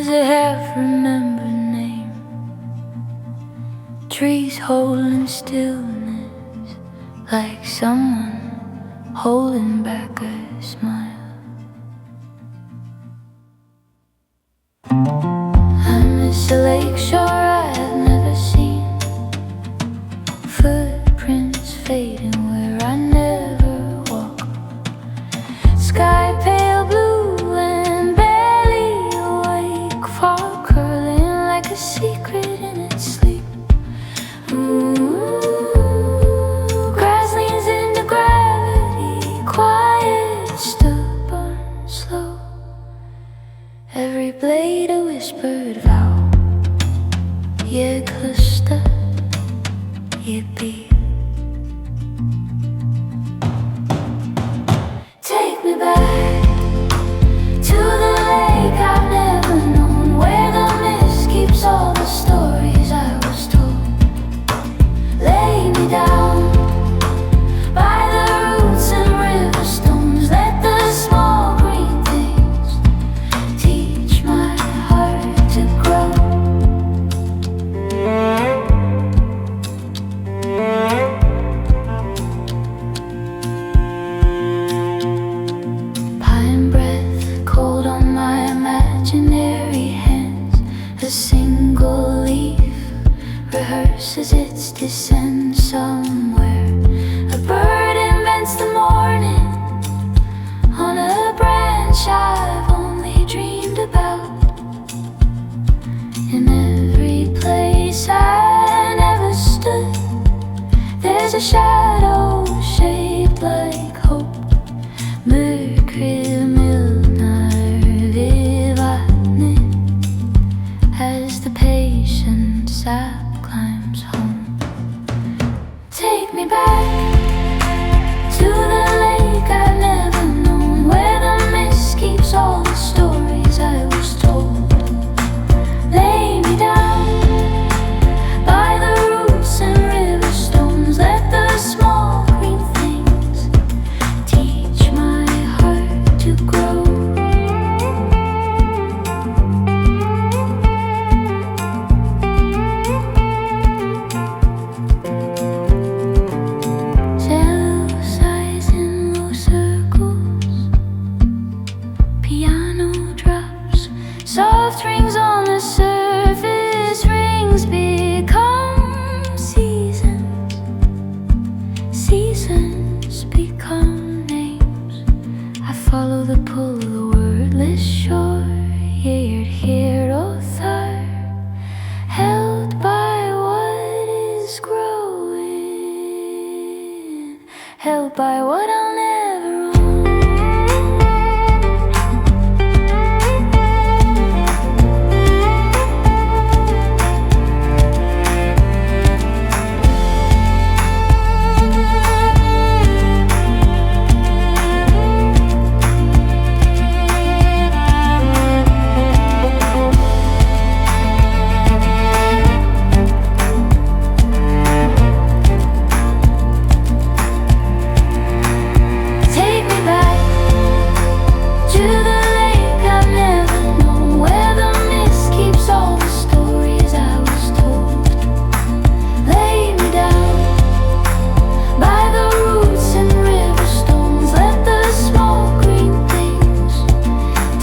Does it have remember name? Trees holding stillness, like someone holding back a smile. I miss a lake shore I have never seen, footprints fading where I never walk. Sky pale blue and barely awake, fog curling like a secret in its sleep. Grass leans into gravity, quiet, stubborn, slow. Every blade a whispered vow. Yeklusta, yippee. Take me back to the lake I've never known, where the mist keeps all the stories I was told. Lay me down by the roots and river stones. Let the small green things teach my heart to grow. Pine breath cold on my imaginary hands. A single leaf rehearses its descent somewhere. A bird invents the morning on a branch I've only dreamed about. In every place I never stood, there's a shadow shaped like hope. Mercury Milner Vivatne, as the patient sap climbs home. Take me back to the lake I've never known, where the mist keeps all the stories I was told. Lay me down by the roots and river stones. Let the small green things teach my heart to grow. Cello sighs in low circles, piano drops, soft rings on the surface. Rings become seasons, seasons become names. I follow the pull of the wordless shore, here or thar, held by what is growing, held by what I'll never own. Take me back to the lake I've never known, where the mist keeps all the stories I was told. Lay me down by the roots and river stones. Let the small green things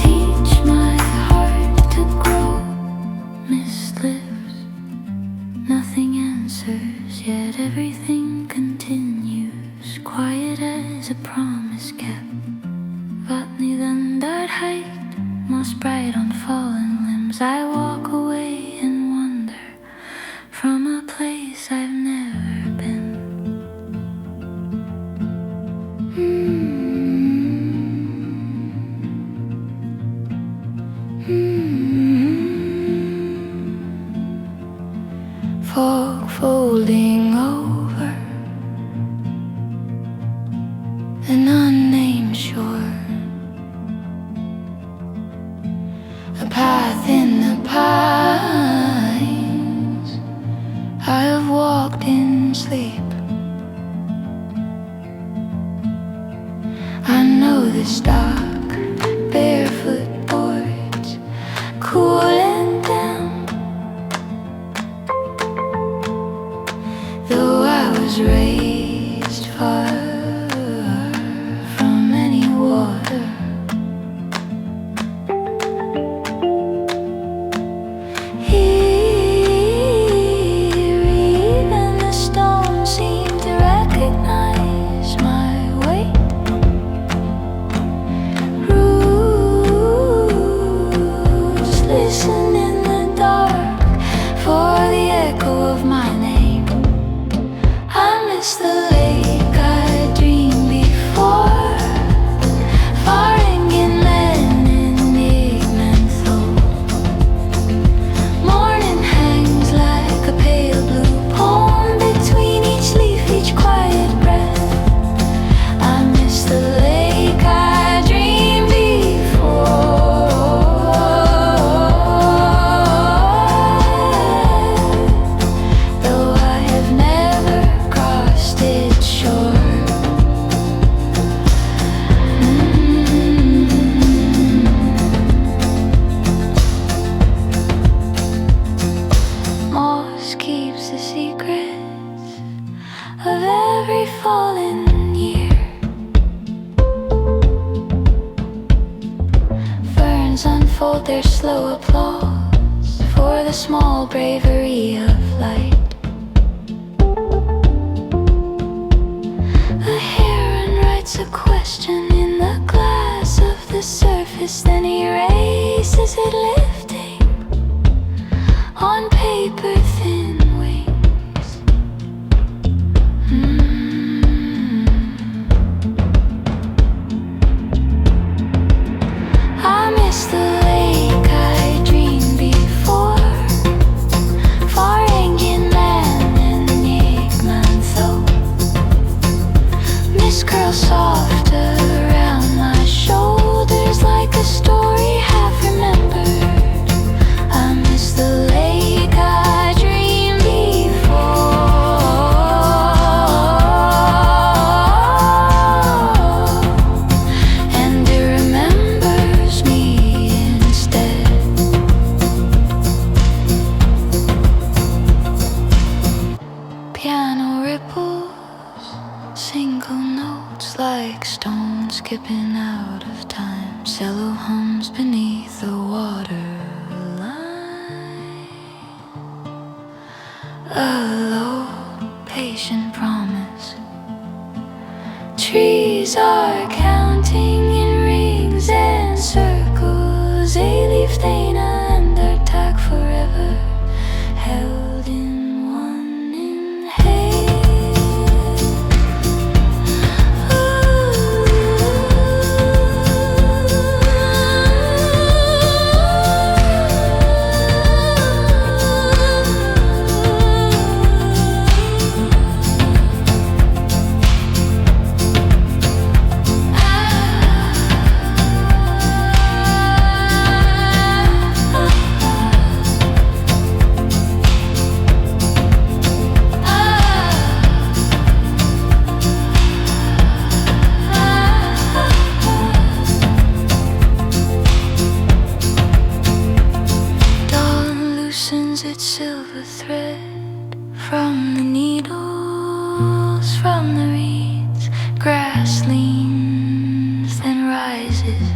teach my heart to grow. Mist lifts, nothing answers, yet everything continues, quiet as a promise kept. Vatni height, moss bright on fallen limbs. I walk away and wander from a place I've never been. Fog folding over an unnamed shore, a path in the pines I have walked in sleep. I know the stock barefoot boards, cool listen in the dark for the echo of my name. I miss the lake I dreamed before, far England in Igmanthol. Morning hangs like a pale blue poem between each leaf, each quiet breath. I miss the lake I dreamed before, though I have never crossed its shore. Moss keeps the secrets of every fallen year. Ferns unfold their slow applause for the small bravery of light. A heron writes a question in the glass of the surface, then erases it, lifting on paper thin wings. I miss the lake I dreamed before, far England and Igmanthol. Mist curls soft around my shoulders like a story half remembered. I miss the lake I dreamed before, and it remembers me instead. Piano ripples, single notes like stones skipping out of time. Cello hums beneath the water line. A low, patient promise. Trees are counting in rings and circles. A leaf stain and their tag forever held in one inhale. Dawn loosens its silver thread from the needles, from the reeds. Grass leans, then rises,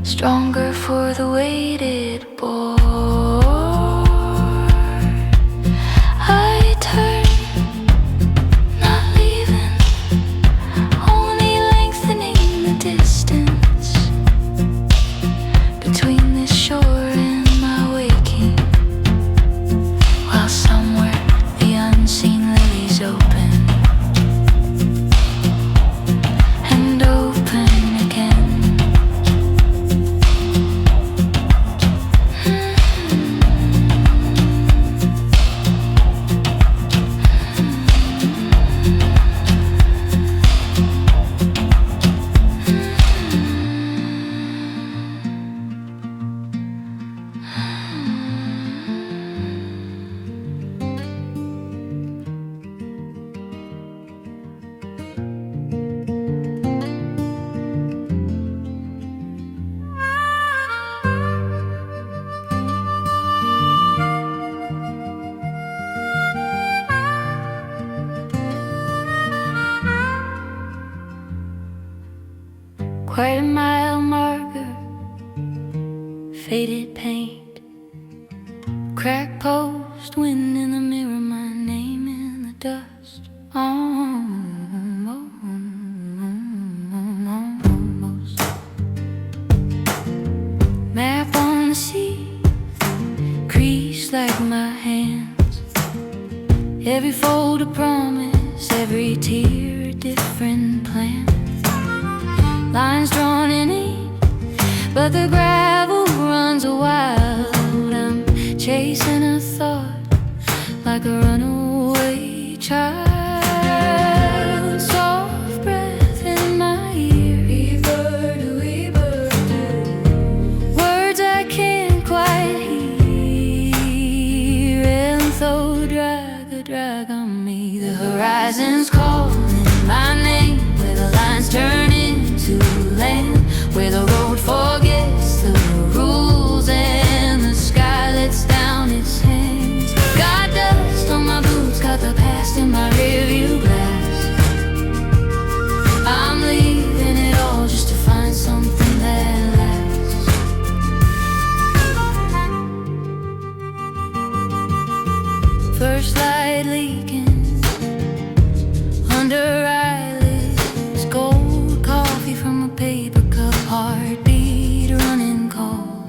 stronger for the weight it bore. I turn, not leaving, only lengthening the distance between this shore and my waking, while somewhere the unseen lilies open and open again. Quite a mile marker, faded paint, cracked post, wind in the mirror, my name in the dust. Almost. Map on the sea, creased like my hands. Every fold a promise, every tear a different plan. Lines drawn in ink, but the gravel runs wild. I'm chasing a thought like a runaway child. Soft breath in my ear, words I can't quite hear. And though drag on me, the horizon's calling my name, where the lines turn into land, where the road forgets the rules and the sky lets down its hands. Got dust on my boots, got the past in my rearview glass. I'm leaving it all just to find something that lasts. First light leaking under eyelids, gold coffee from a paper cup, heartbeat running cold.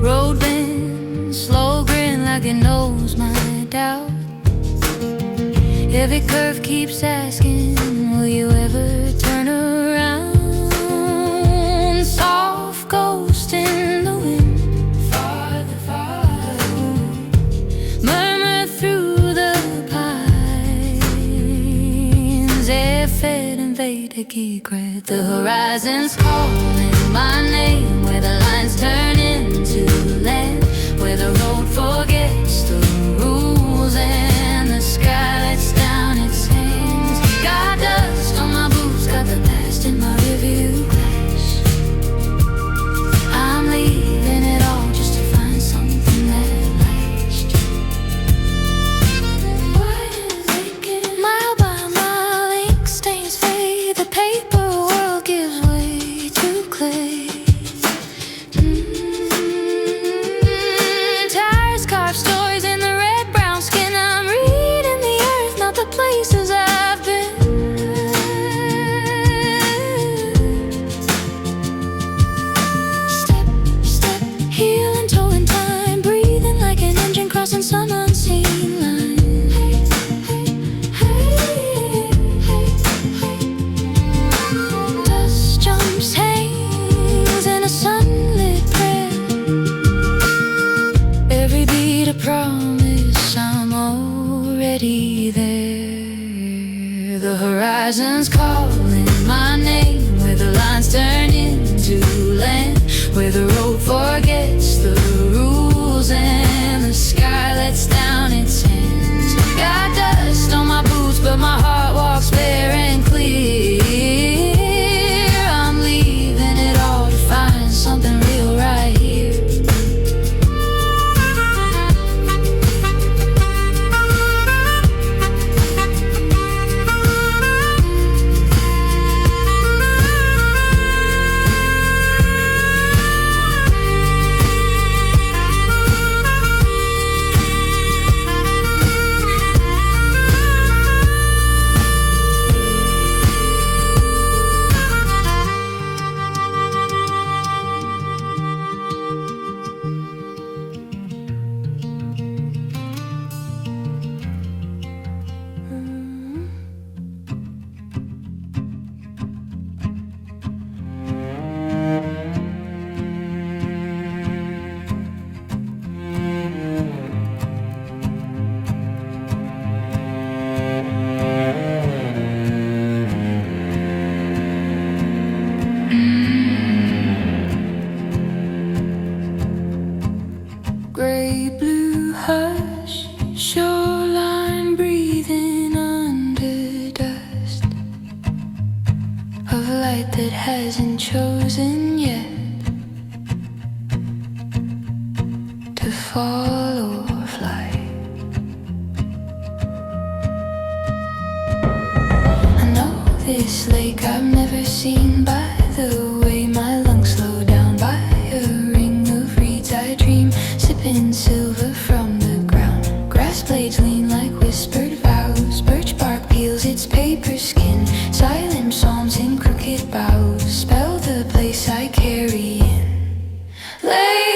Road bend, slow grin like it knows my doubt. Every curve keeps asking, will you ever turn around? Soft ghost in the wind, farther, farther, murmur through the pines. Air-fed and Vedagigret, the horizon's calling my name, where the lines turn into land, where the road forgets the rules and the sky lets down its hands. Got dust on my boots, got the past in my rearview glass. I'm leaving it all just to find something that lasts. Mile by mile, ink stains fade, the paper world gives way to clay. Tires carve stories in the red-brown skin. I'm reading the earth, not the places I've been. Step, step, heel and toe in time, breathing like an engine crossing some unseen line. Hey, hey, hey, hey, hey. Dust jumps, hangs in a sunlit prayer. Every beat a promise, I'm already there. The horizon's calling my name, where the lines turn into land, where the road forgets the rules and the sky lets down its hands. Got dust on my boots, but my heart walks bare and clear. I'm leaving it all to find something real right here. Gray blue hush, shoreline breathing under dust of light that hasn't chosen yet to fall or fly. I know this lake I've never seen, by the way my lungs slow down, by a ring of reeds I dream, sipping silver from the ground. Grass blades lean like whispered vows, birch bark peels its paper skin, silent psalms in crooked boughs spell the place I carry in. Lay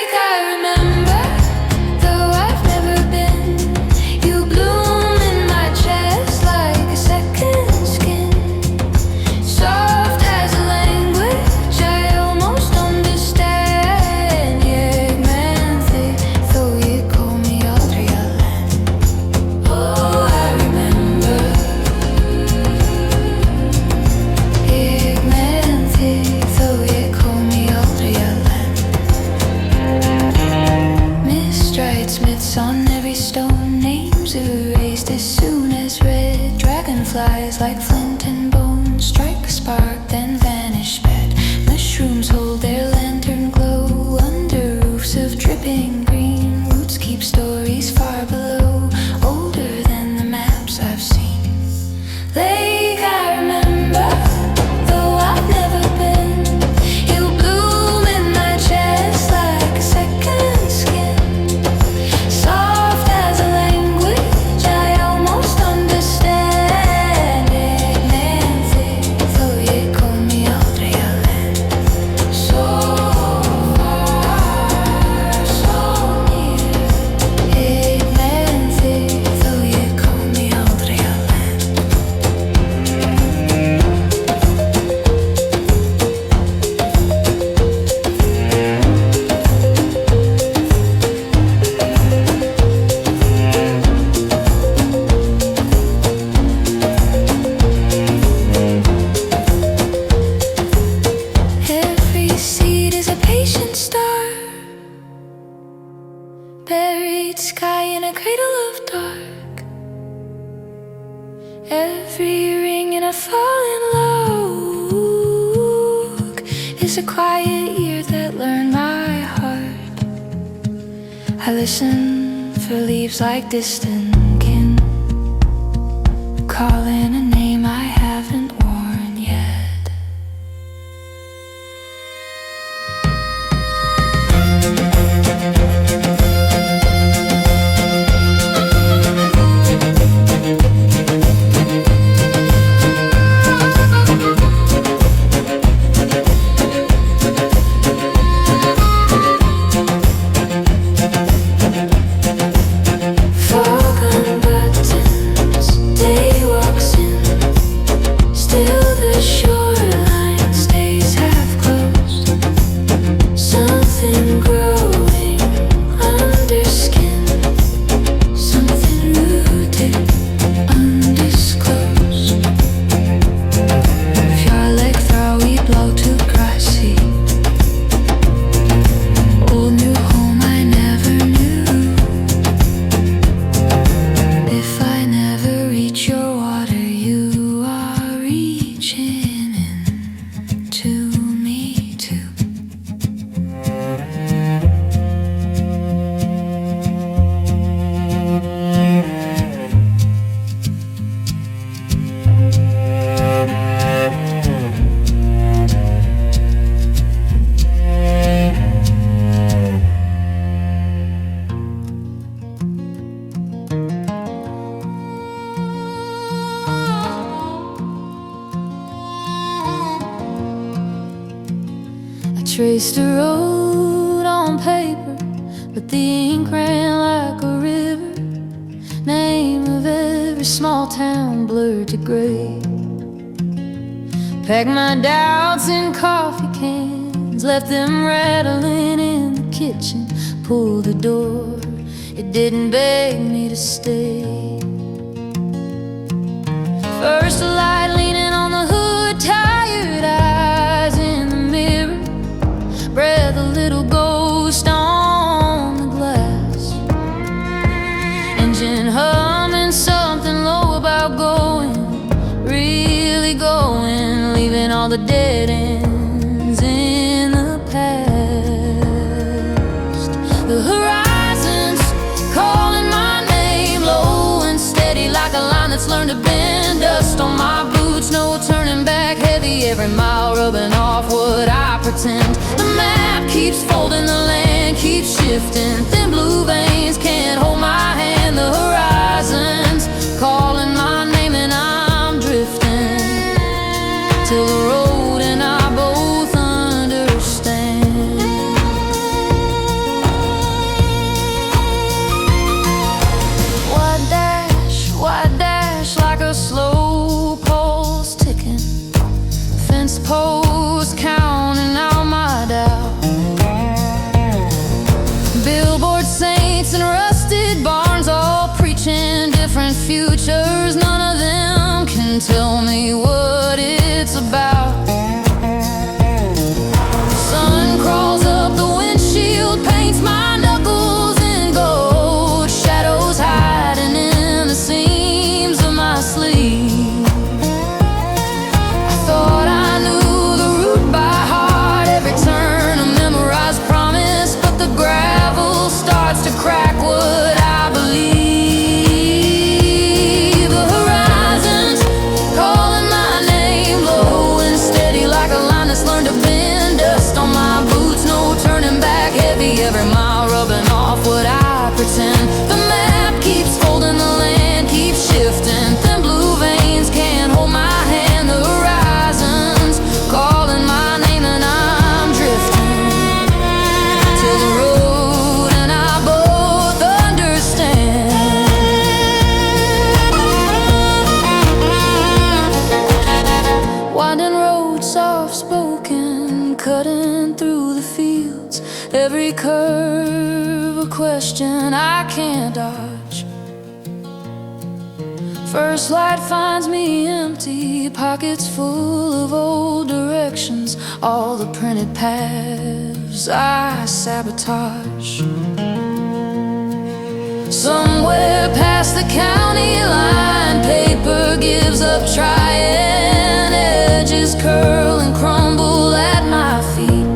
buried sky in a cradle of dark. Every ring in a fallen log is a quiet ear that learned my heart. I listen for leaves like distant kin, calling a name I haven't worn yet. Traced a road on paper, but the ink ran like a river. Name of every small town blurred to gray. Packed my doubts in coffee cans, left them rattling in the kitchen. Pulled the door, it didn't beg me to stay. First a light leaning on the hood, tired eyes in the mirror. Breath a little ghost on the glass. Engine humming something low about going, really going, leaving all the dead ends in the past. The horizon's calling my name, low and steady like a line that's learned to bend. Dust on my boots, no turning back, heavy every mile rubbing off what I pretend. The map keeps folding, the land keeps shifting. Thin blue veins can't hold my hand. The horizon's calling my name and I'm drifting till the road and I both understand. Wide dash like a slow pulse ticking. Fence post counting out my doubt. Billboard saints and rusted barns all preaching different futures. None of them can tell me what it's about. Sun crawls up the windshield, paints my knuckles in gold. Shadows hiding in the seams of my sleeve. I thought I knew the route by heart, every turn a memorized promise, but the gravel starts to crack what I believe. The horizon's calling my name, low and steady like a line that's learned to bend. Dust on my boots, no turning back, heavy every mile rubbing off what I pretend. The map keeps folding, the land keeps shifting. Thin blue veins can't hold my hand. The horizon's calling my name and I'm drifting till the road and I both understand. Winding road, soft spoken, cutting through the fields. Every curve a question I can't dodge. First light finds me empty, pockets full of old directions. All the printed paths I sabotage. Somewhere past the county line, paper gives up trying. Edges curl and crumble at my feet.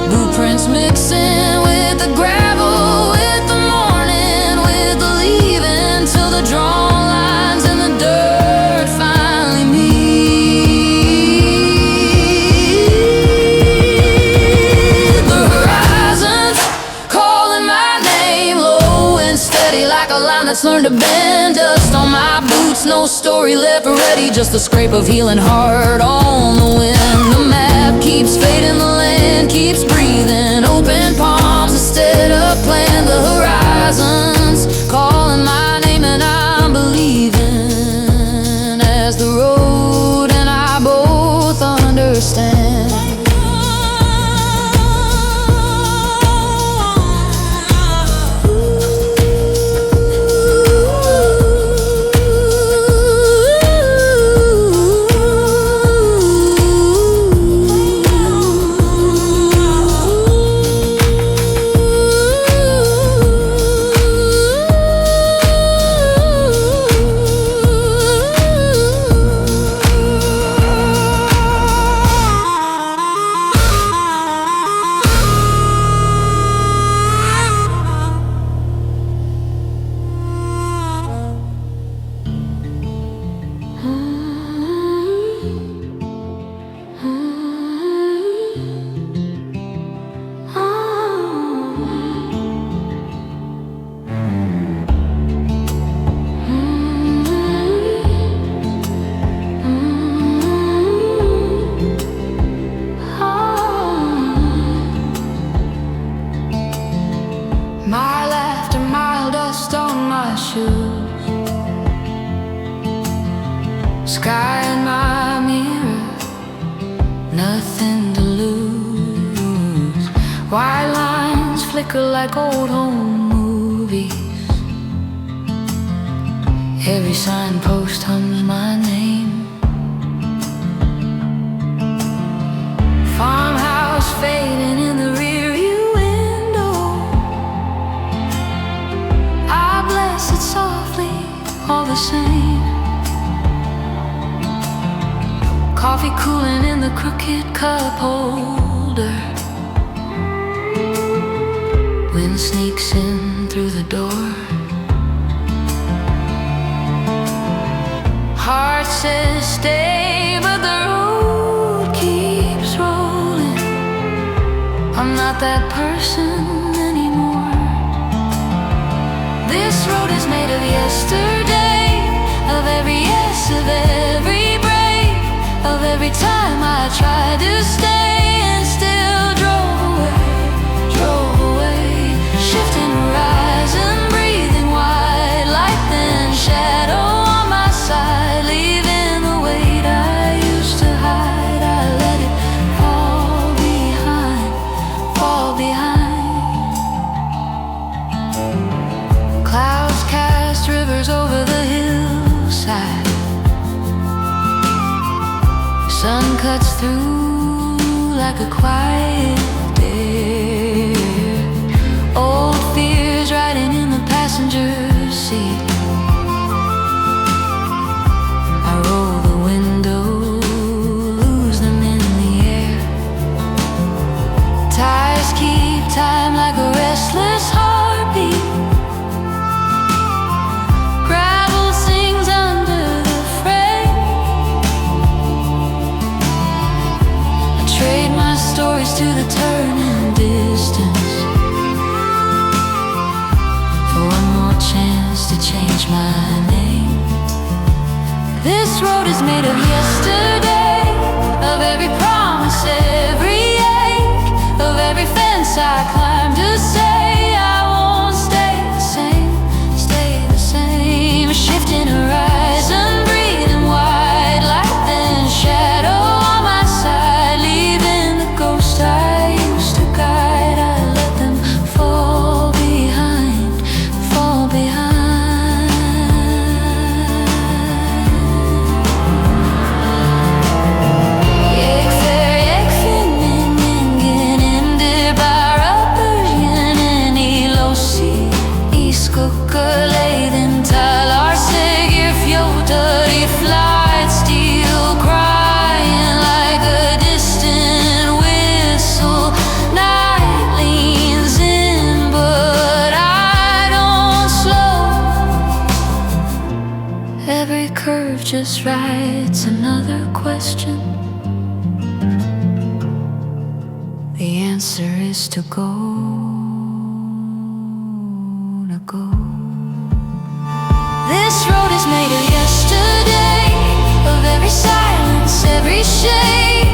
Blueprints mixing with the gravel, with the morning, with the leaving, till the drawn lines in the dirt finally meet. The horizon's calling my name, low and steady, like a line that's learned to bend. Dust on my boots, no story left ready, just the scrape of healing heart on the wind. The map keeps fading, the land keeps breathing. Open palms instead of plan. The horizon's calling my name and I'm believing, as the road and I both understand. Mile after mile, dust on my shoes, sky in my mirror, nothing to lose. White lines flicker like old home movies. Every signpost hums my name. Farmhouse fading in the rearview window, I bless it softly all the same. Coffee cooling in the crooked cup holder. Wind sneaks in through the door. Heart says stay, but the road keeps rolling. I'm not that person anymore. This road is made of yesterday, of every yes, of every break, of every time I tried to stay and still drove away. Shifting horizon, breathing wide, light then shadow on my side, leaving the weight I used to hide. I let it fall behind, fall behind. Clouds cast rivers over the hillside. Sun cuts through like a quiet dare. Old fears riding in the passenger seat. I roll the window, lose them in the air. Tires keep time like a restless heartbeat. Gravel sings under the frame. I trade my stories to the turning distance for one more chance to change my name. This road is made of yesterday, of every promise, every ache, of every fence I climbed to say I won't stay the same, stay the same. Shifting horizon, breathing wide, light then shadow on my side, leaving the ghost I used to guide. I let them fall behind, fall behind. Ik ver, ik vind min ingen in de barapper. just writes another question. The answer is to go, to go. This road is made of yesterday, of every silence, every shake,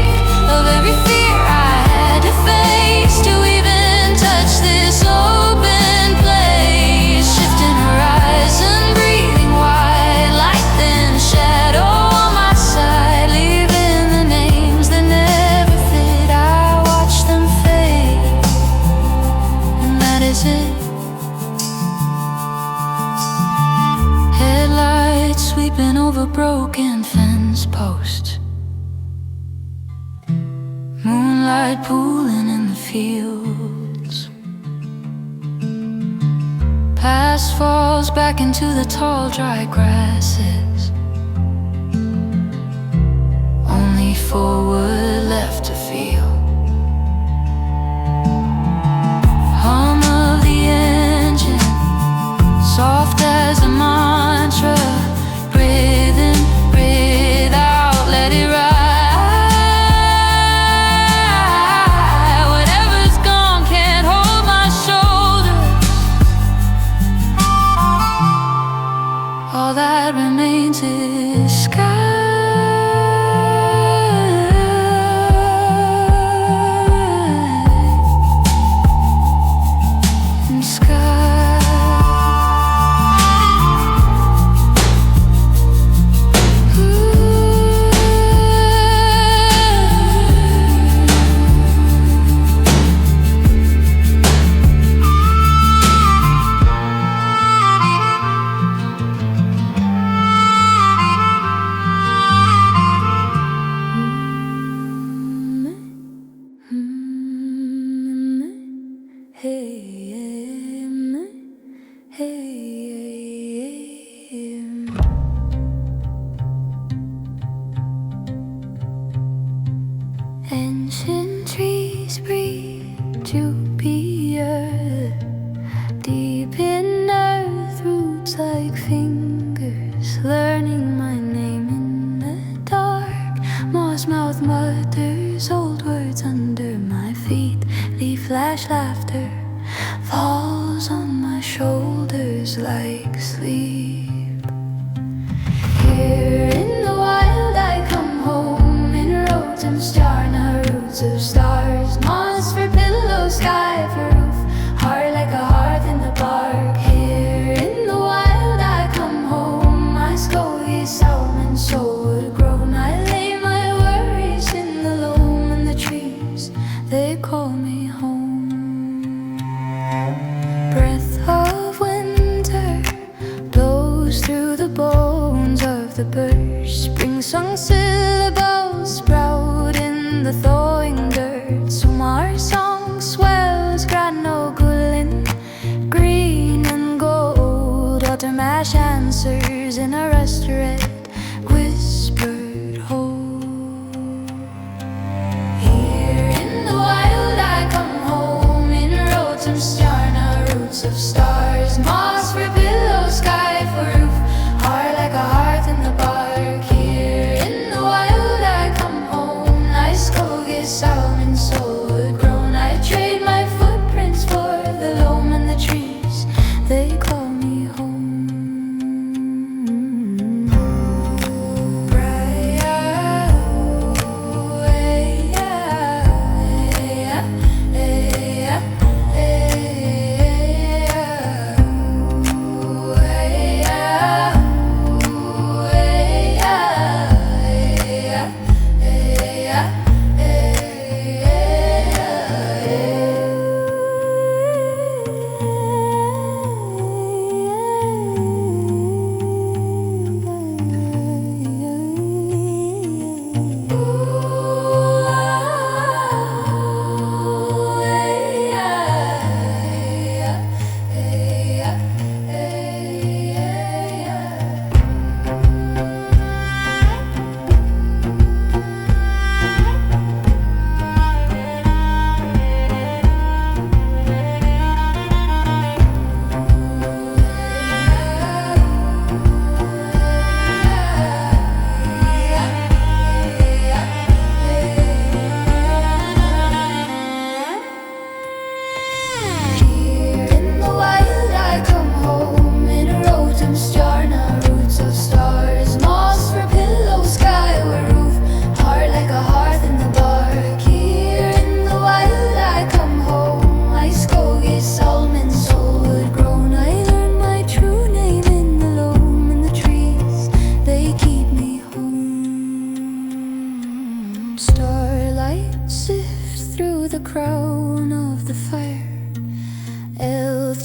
of every fear I had to face to even touch this open place. Shifting horizon, breathing wide, light then shadow on my side, leaving the names that never fit. I watch them fade, and that is it. Headlights sweeping over broken fence posts, moonlight pooling in the fields. Past falls back into the tall dry grasses, only forward left to feel. Hum of the engine, soft as a mantra. Breathe in, breathe out, let it ride. Whatever's gone can't hold my shoulders. All that remains is sky and sky. Ancient trees breathe to be earth, deep in earth, roots like fingers, learning my name in the dark. Moss mouth mutters old words under my feet. Leaf flash laughter falls on my shoulders like sleep. Here in the wild I come home in roads and starna roots of stars. Moss for pillow, sky for roof, heart like a hearth in the bark. Here in the wild I come home, my scoby salmon soul would grown. I lay my worries in the loam and the trees, they call me home. Breath of winter blows through the bones of the birds. Spring song syllables sprout in the thawing dirt. Summer song swells granogulin, green and gold. Autumn ash answers in a restaurant, whispered hold. Here in the wild I come home in roads of starna roots of stars. Moss for pillow, sky for roof, heart like a hearth in the bark. Here in the wild I come home, nice Kogi salmon soul would grown. I trade my footprints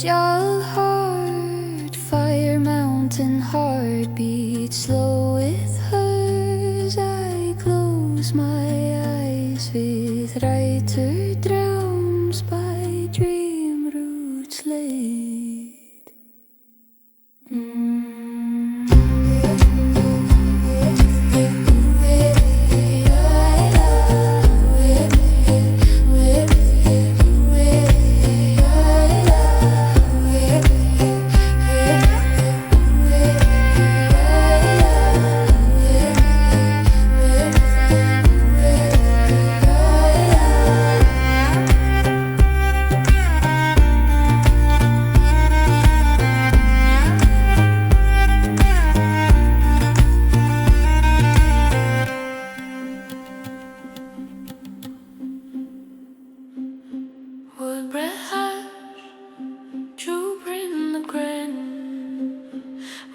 your heart, fire mountain heartbeat, slow with hers. I close my eyes with writer drums by dream roots laid.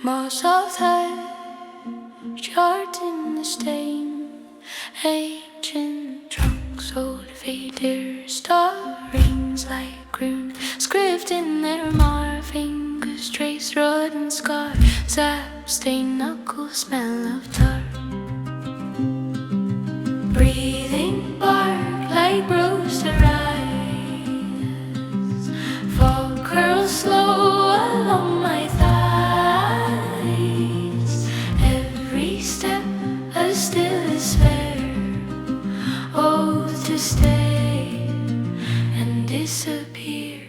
More soft hair, chart in the stain, ancient trunks, old faders, star rings like rune, script in their mar fingers, trace rotten scar, sap stained knuckles, smell of tar. Breathing bark like roasted rice, fall curls slow along my thighs. Still despair, oath to stay and disappear.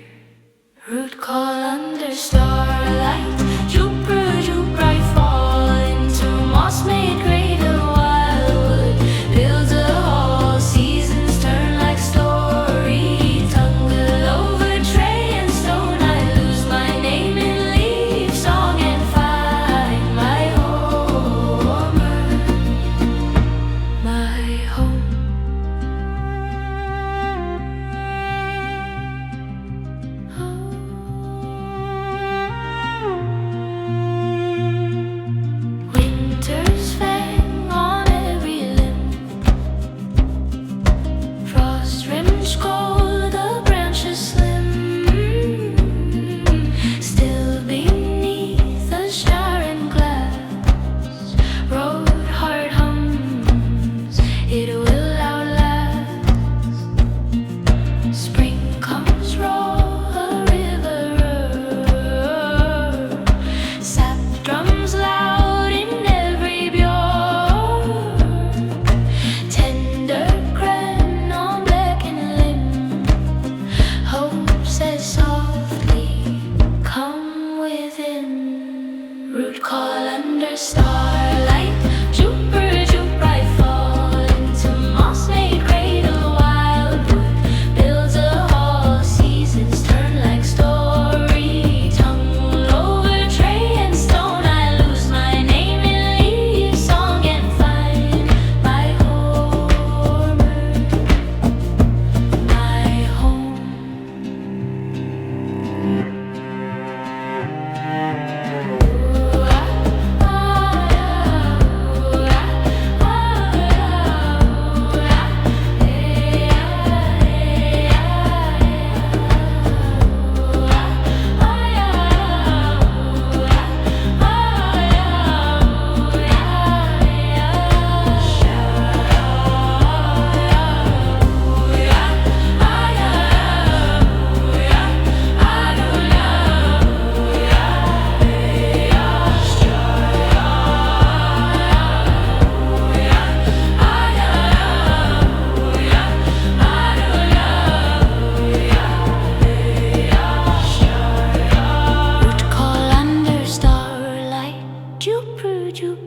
Root call under starlight, Jupiter, Jupiter, I fall into moss made cradle, wildwood builds a hall, seasons turn like story, tumble over tray and stone. I lose my name in leaf song and find my home. Winter's fang on every limb, frost-rimmed scroll, the branches slim, still beneath the shower and glass, road heart hums, it will outlast. Spring comes, roll a river, sap drums loud in every bjorn, tender cran on blackened limb, hope says softly, come within. Root call under starlight, Jupiter, Jupiter, I fall into moss made cradle, wildwood builds a hall, seasons turn like story, tumble over tray and stone. I lose my name in leaf song and find my home, my home.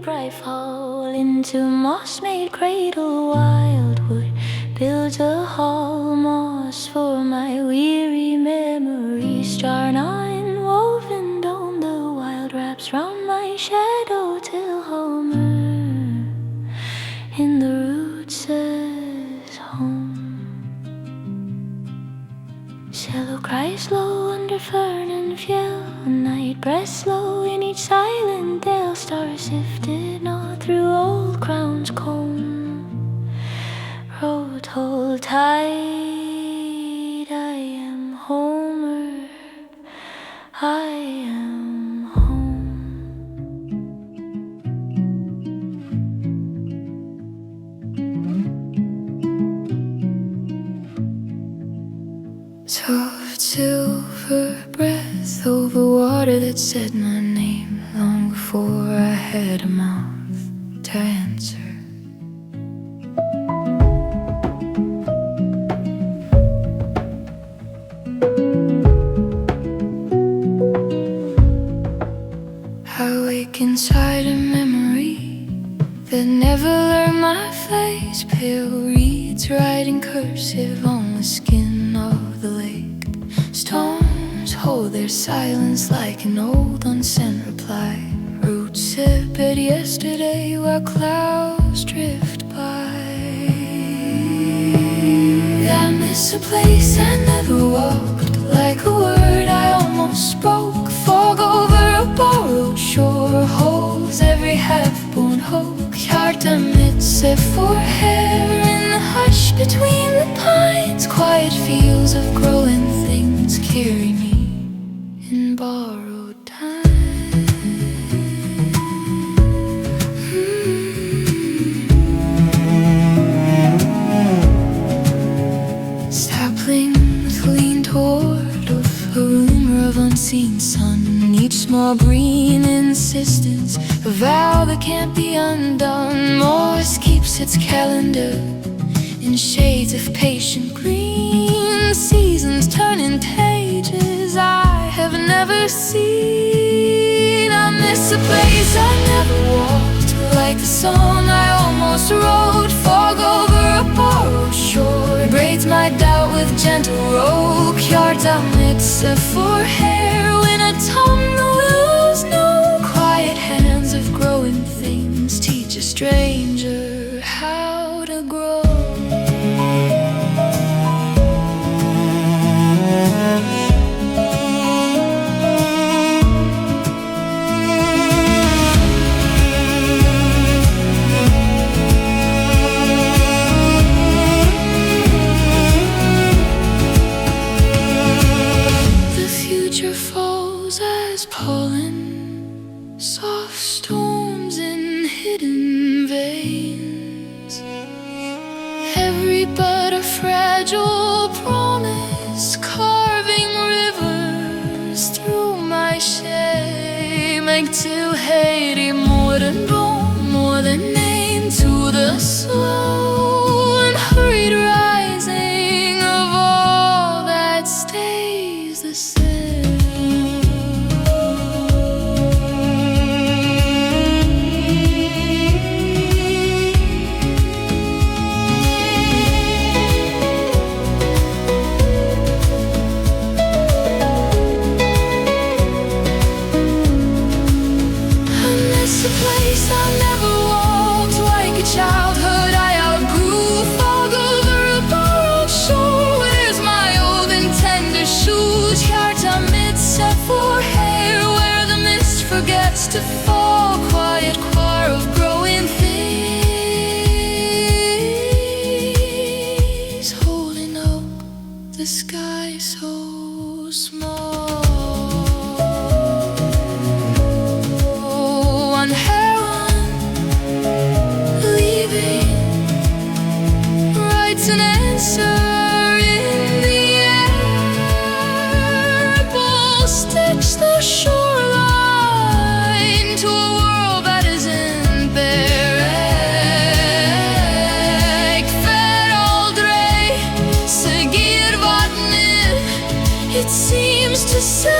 I fall into moss-made cradle, wildwood builds a hall, moss for my weary memories, jarna woven on the wild wraps round my shadow till Homer in the roots says home. Cello cries low under fern and fjell, night breaths slow in each silent dale, stars sifted not through old crown's comb. Road hold tight, I am Homer, I am home. Soft silver breath over water that said my name long before I had a mouth to answer. I wake inside a memory that never learned my face. Pale reeds writing cursive on the skin of the lake. Storms hold their silence like an old unsent reply. Roots sip at yesterday while clouds drift by. I miss a place I never walked, like a word I almost spoke. Fog over a borrowed shore holds every half-born hope. Hjarta mitt set for hair in the hush between the pines. Quiet fields of growing things carry me in borrowed time. Saplings lean toward a rumor of unseen sun. Each small green insistence, a vow that can't be undone. Morse keeps its calendar in shades of patient green. Seasons turning pages I have never seen. I miss a place I never walked, like the song I almost wrote. Fog over a borrowed shore braids my doubt with gentle rope. Hjarta mitt set for hair when I tongue the willows know. Quiet hands of growing things teach a stranger how to grow. Falls as pollen, soft storms in hidden veins. Every bud a fragile promise, carving rivers through my shame. Till Haiti more than bone, more than name to the slow and hurried rising of all that stays the same. A place I never walked, like a childhood I outgrew. Fog over a borrowed shore, where's my old and tender shoes? Hjarta mitt set for hair where the mist forgets to fall. Quiet choir of growing things, holding up the sky so small. One heron leaving writes an answer in the air. Ball stitch the shoreline to a world that isn't bare. Fed aldrig seguir vatnet, it seems to say.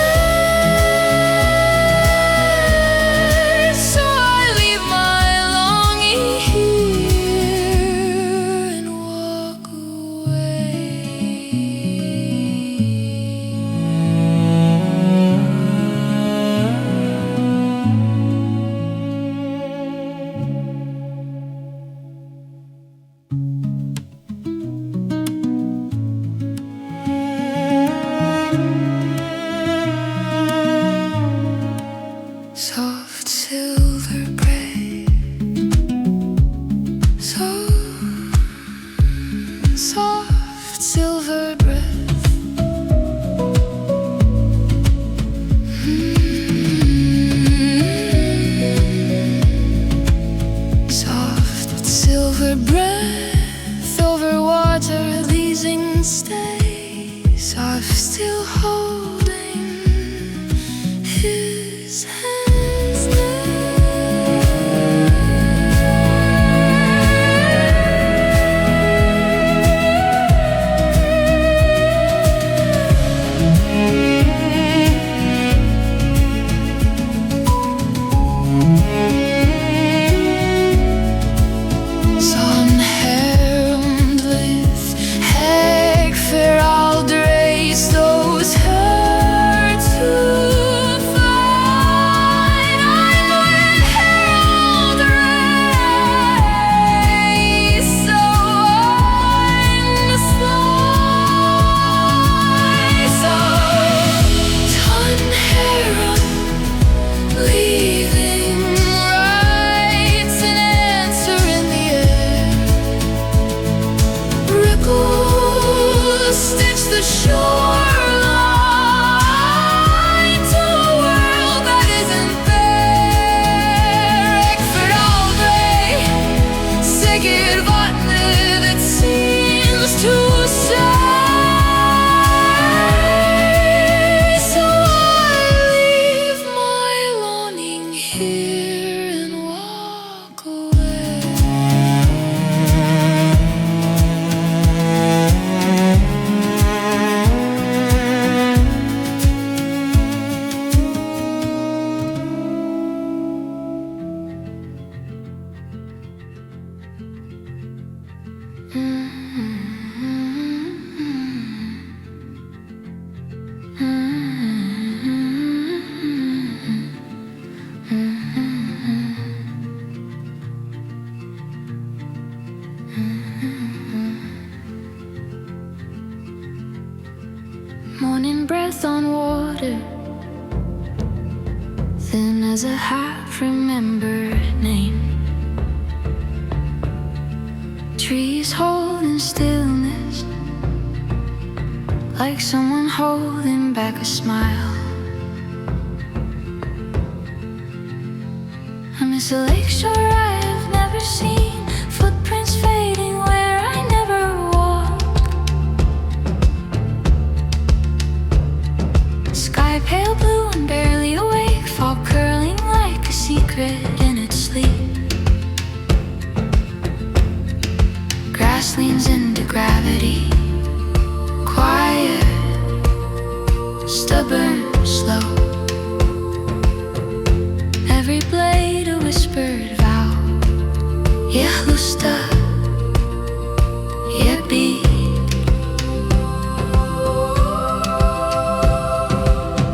Morning breath on water, thin as a half-remembered name. Trees holding stillness, like someone holding back a smile. I miss a lakeshore I've never seen, footprints fading where I never walked. Sky pale blue and barely awake, fog curling like a secret in its sleep. Grass leans into gravity, quiet, stubborn, slow. Every blade a whispered vow. Yehlusta, Yebi.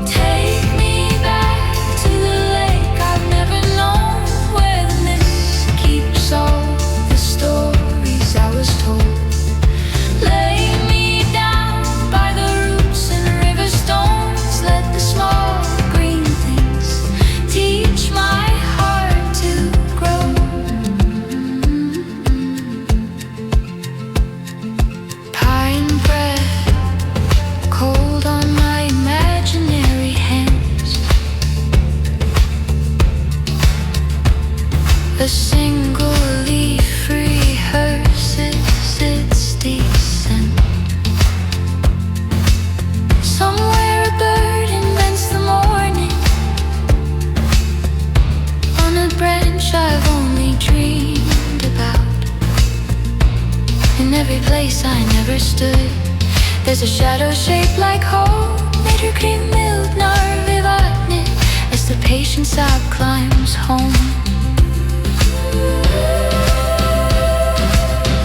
Take me back to the lake I've never known, where the mist keeps all the stories I was told. Lay me down by the roots and river stones. Let the small green things teach my heart to grow. Pine breath, cold on my imaginary hands. A single leaf rehearses its descent. Somewhere a bird invents the morning, on a branch I've only dreamed about. In every place I never stood, there's a shadow shaped like hope. Nature cream milk narvivatne, as the patient sap climbs home.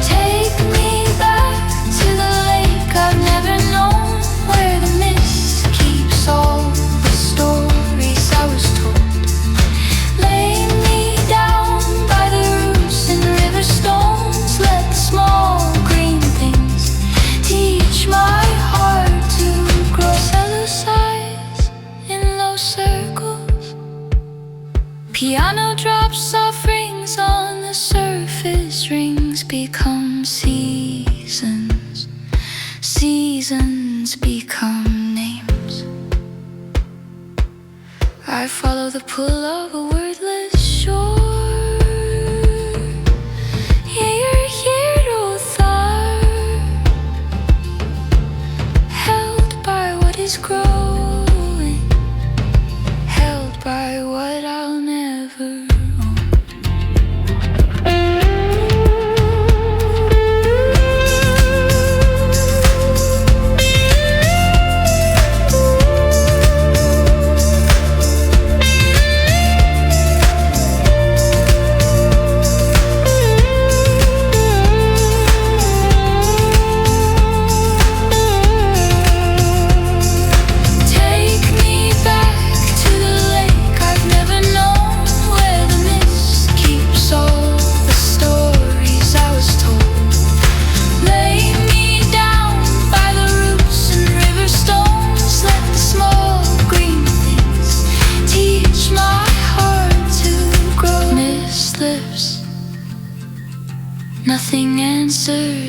Take me back to the lake I've never known, where the mist keeps all the stories I was told. Lay me down by the roots and river stones. Let the small green things teach my heart to grow. Cello sighs in low circles, piano drops off rings on the surface. Rings become seasons, seasons become names. I follow the pull of a wordless shore. Yeah, you're here, Othar, held by what is growing, held by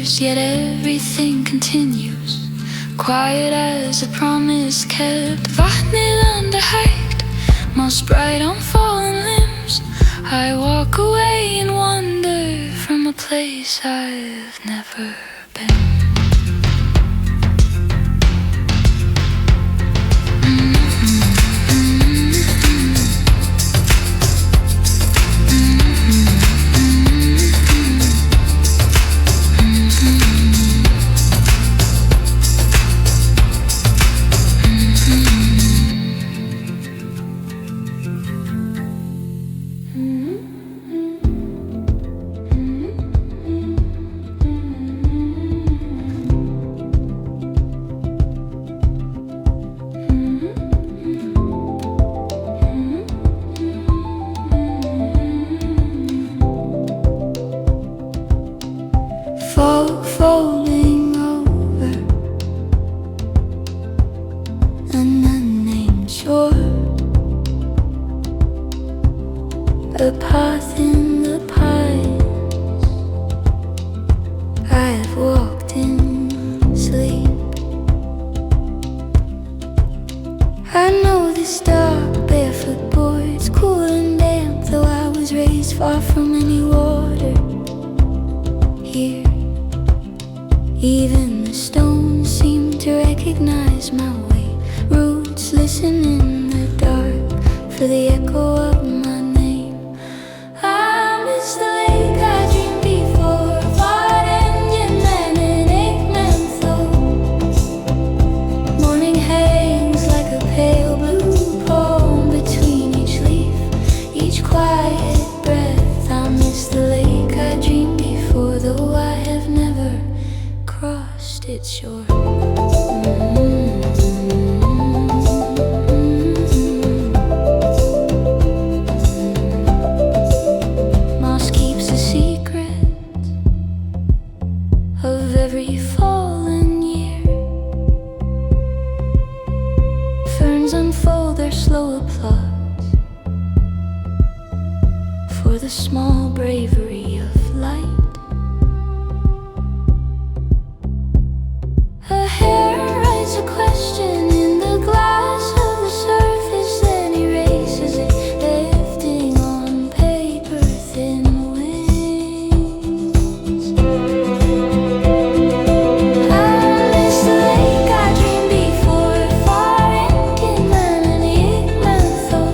years, yet everything continues. Quiet as a promise kept, wartnet underhiked, most bright on fallen limbs. I walk away and wander from a place I've never been. Falling over an unnamed shore, a path in the pines I've walked in sleep. I know this dark barefoot board's cool and damp, though I was raised far from any water here. Even the stones seem to recognize my way. Roots listen in the dark for the echo of my name. I miss the lake I dreamed before, fought engine man and eggman though. Morning hangs like a pale blue poem between each leaf, each quiet breath. I miss the lake I dreamed before, though I have never crossed its shore. Moss keeps a secret of every fallen year. Ferns unfold their slow applause for the small bravery of light. A heron writes a question in the glass of the surface, then erases it, lifting on paper thin wings. I miss the lake I dreamed before, far Indian man and Igman though.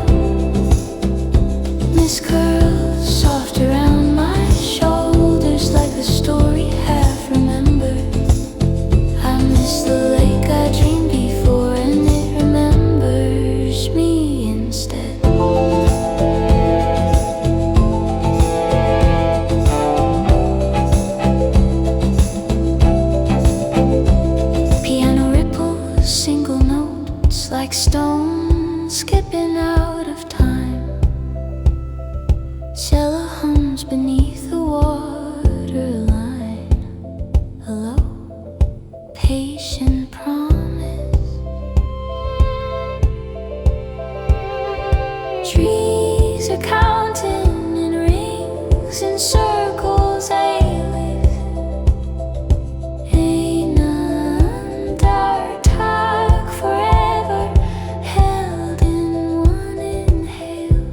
Miss curls soft around my shoulders like a story half remembered. I miss the lake I dreamed before, and it remembers me instead. Piano ripples, single notes like stones skipping out of time. Cello hums beneath the waterline. Hello, patient promise. Trees are counting in rings and circles. I live in Antarctic forever, held in one inhale.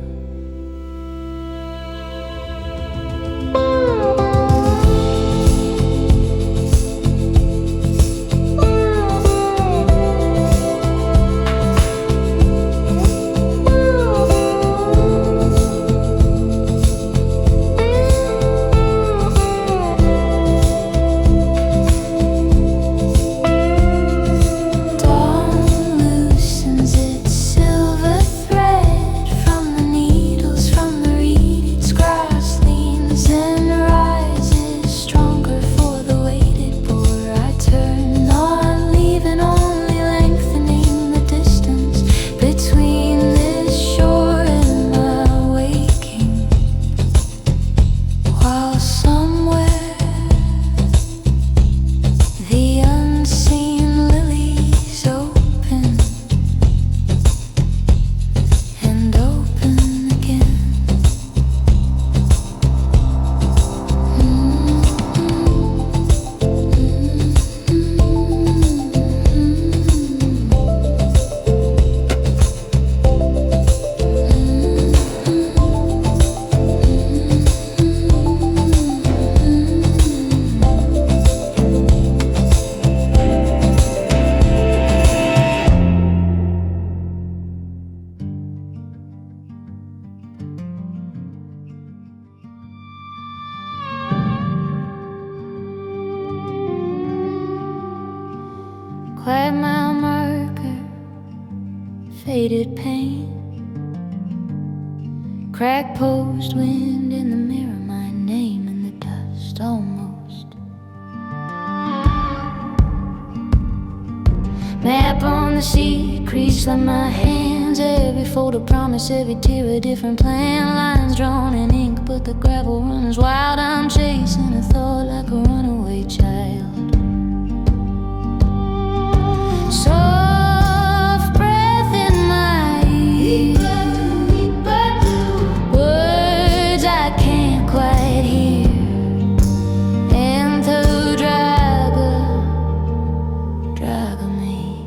faded paint, cracked post, wind in the mirror, my name in the dust almost. Map on the sea, crease like my hands. Every photo promise, every tear a different plan. Lines drawn in ink, but the gravel runs wild. I'm chasing a thought like a runaway child. Soft breath in my ear, words I can't quite hear. And the drag of me.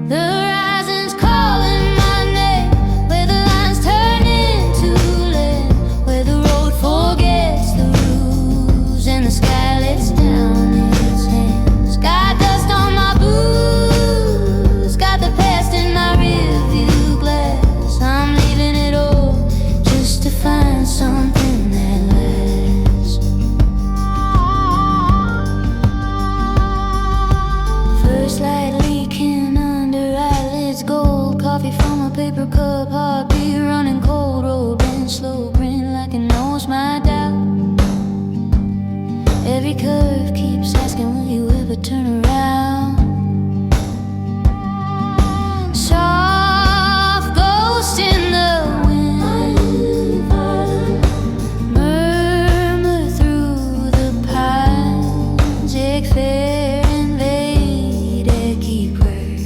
The horizon's calling my name, where the lines turn into land, where the road forgets the rules and the sky lets down its hands. Got dust on my boots, got the past in my rearview glass. I'm leaving it all just to find something that lasts. First light leaking under eyelids, gold coffee from a paper cup, heartbeat running cold, road bend slow, grin like it knows my doubt. Every curve keeps asking, will you ever turn around? Soft ghost in the wind, murmur through the pines, take fair and faded, keep word.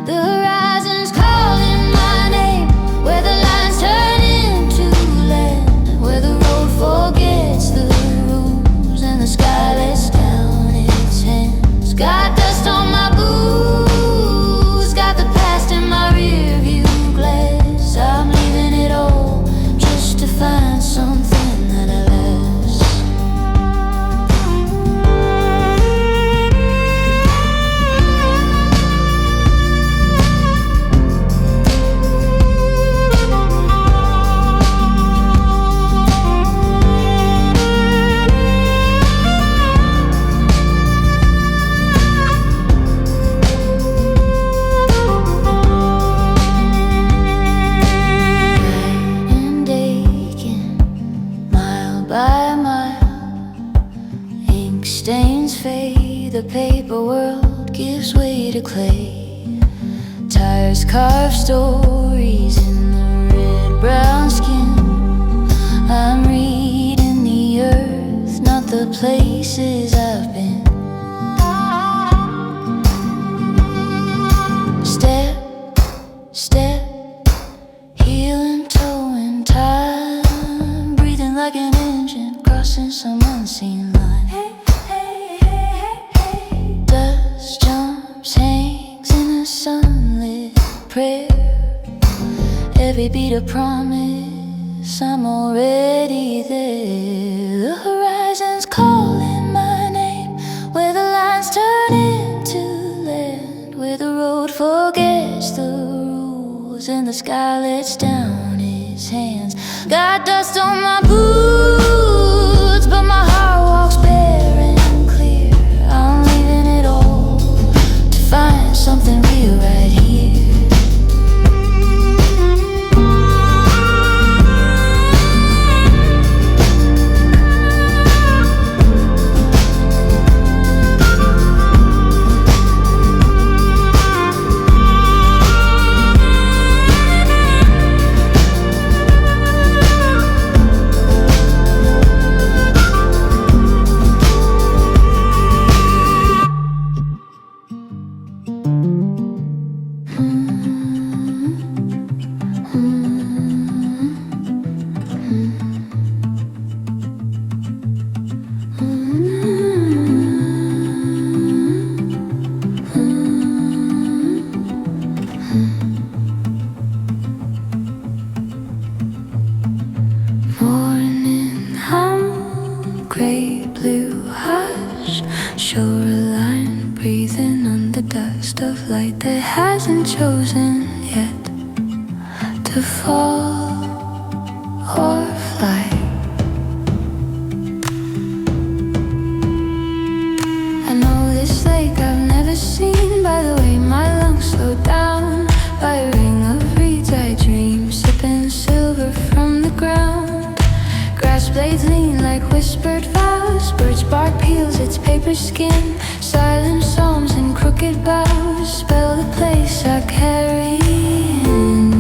The horizon's calling my name, where the lines turn into land, where the road forgets the rules and the sky lets down its hands. Got dust on my boots, got the past in my rearview glass. I'm leaving it all just to find something that lasts. And aching, mile by mile, ink stains fade, the paper world gives way to clay. Tires carve stories in the red-brown skin. I'm reading the earth, not the places I've been. Step, step, healing, towing time, breathing like an engine, crossing some unseen line. Dust jumps, hangs in a sunlit prayer. Every beat a promise, I'm already there. The horizon's calling my name, where the lines turn into land, where the road forgets the rules and the sky lets down its hands. Got dust on my boots, but my heart walks bare and clear. I'm leaving it all to find something real right here. Morning, gray blue hush, shoreline breathing under dust of light that hasn't chosen yet to fall or fly. I know this lake I've never seen by the way your skin. Silent psalms and crooked bows spell the place I carry in.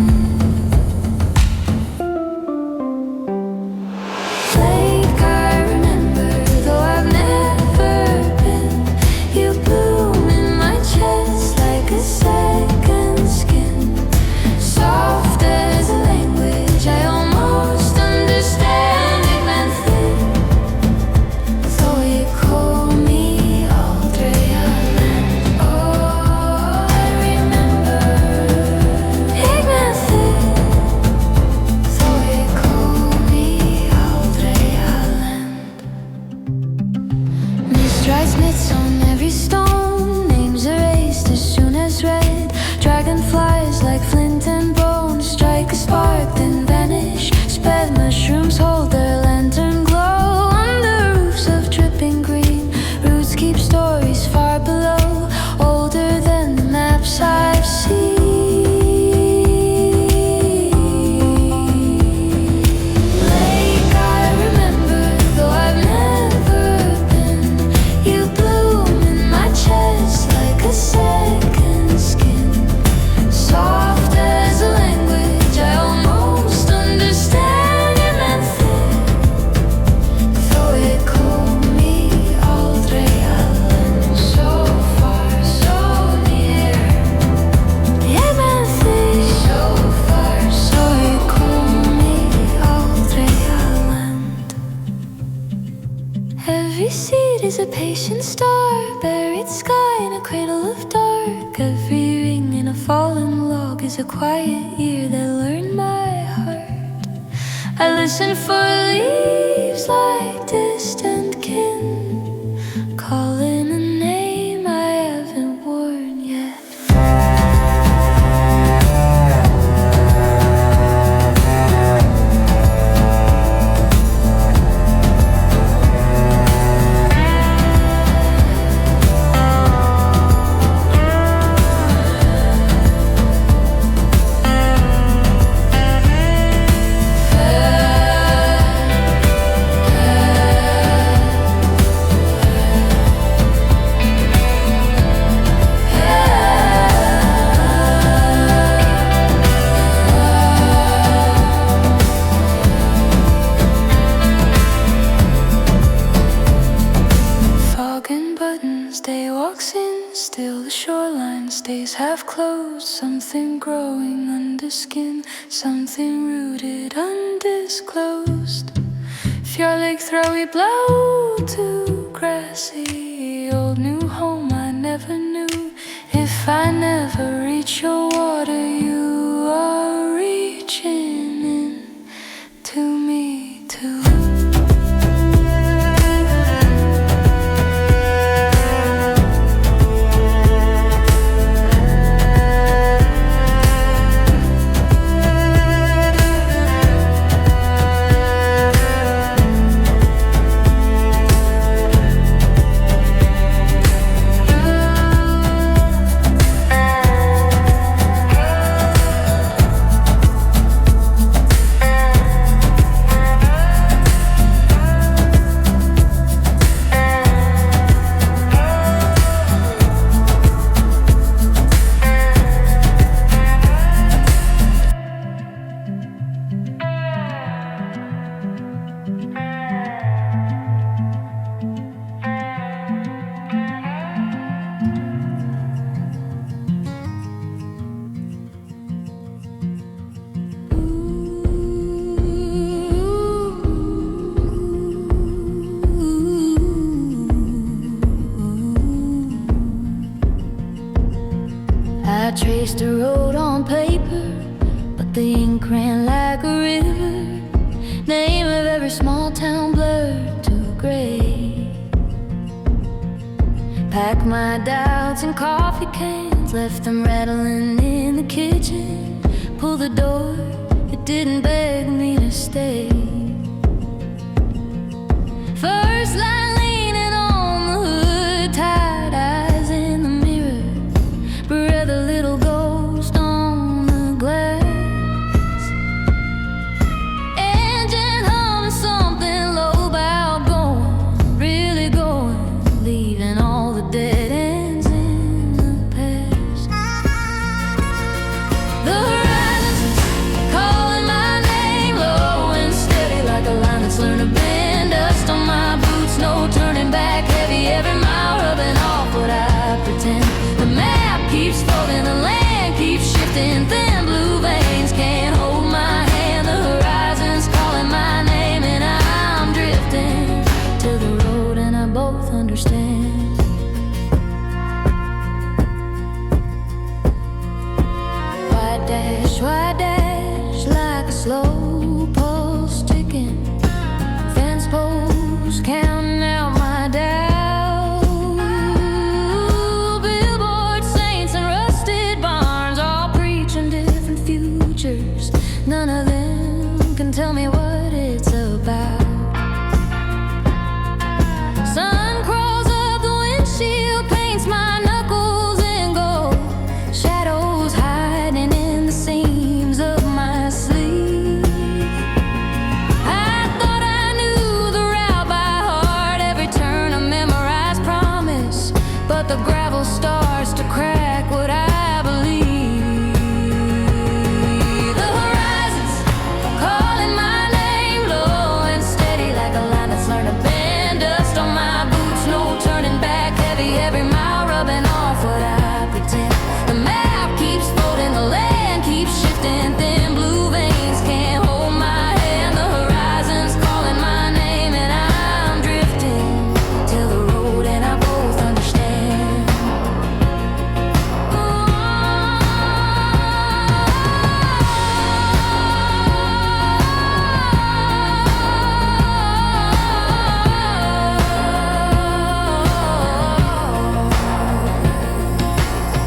Lake I remember, though I've never been. You bloom in my chest like a second skin. Soft as a language I almost understand. It meant thick, though you call me Aldrea. Oh, I remember. It meant thick, though you call me Aldrea. Mist writes myths on every stone, names erased as soon as read. Dragonflies like flint and bone strike a spark then vanish. Sped mushrooms hold their lantern glow under roofs of dripping green. Roots keep stories far below, older than the maps I've seen. Lake I remember, though I've never been. You bloom in my chest like a second skin. Soft as a language I almost understand. It meant thick, though it called me Aldrea. So far, so near. It meant thick, so far, so it called me Aldrea. Every seed is a patient star, buried sky in a cradle of dark. Every ring in a fallen log is a quiet ear that learned my heart. I listen for leaves like distant kin, calling a name I haven't worn yet. Fog and buttons, day walks in, still the shoreline stays half closed. Something growing under skin, something rooted undisclosed. Fjordlik throwy blow to grassy old new home I never knew. If I never reach your water, you are reaching in to me too. I traced a road on paper, but the ink ran like a river. Name of every small town blurred to gray. Packed my doubts in coffee cans, left them rattling in the kitchen. Pulled the door, it didn't beg me to stay. First line leaning on the hood, tired eyes in the mirror, breath a little ghost on the glass. Engine humming something low, bow going, really going, leaving keeps folding, the land keeps shifting. Thin blue veins can't hold my hand. The horizon's calling my name, and I'm drifting to the road, and I both understand. White dash like a slow pulse ticking. Fence posts counting out my doubt. Billboard saints and rusted barns all preaching different futures. None of them can tell me what it's about. Sun crawls up the windshield, paints my knuckles in gold. Shadows hiding in the seams of my sleeve. I thought I knew the route by heart, every turn a memorized promise. But the gravel starts to crack what I believe. The horizon's calling my name, low and steady, like a line that's learned to bend. Dust on my boots, no turning back, heavy every mile, rubbing off what I pretend. The map keeps folding, the land keeps shifting. Thin blue veins can't hold my hand. The horizon's calling my name, and I'm drifting till the road, and I both understand.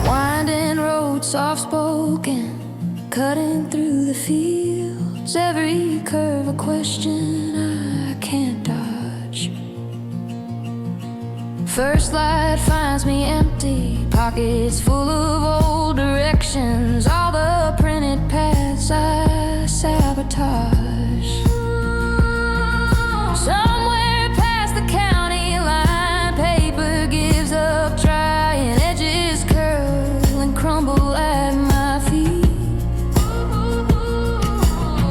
Winding road, soft-spoken, cutting through the fields. Every curve a question I can't dodge. First light finds me empty, pockets full of old directions. All the printed paths I sabotage. Somewhere past the county line, paper gives up trying. Edges curl and crumble at my feet.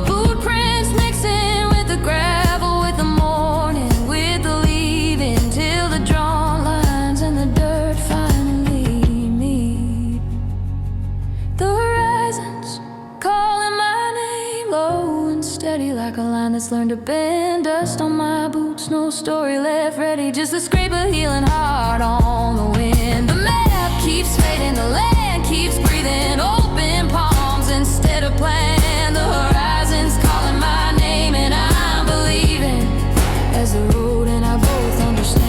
Footprints mixing with the gravel, with the morning, with the leaving, till the drawn lines and the dirt finally meet. The horizon's calling my name, low and steady, like a line that's learned to bend. Dust on my boots, no story left ready, just the scrape of healing heart on the wind. The map keeps fading, the land keeps breathing. Open palms instead of plan. The horizon's calling my name, and I'm believing as the road, and I both understand.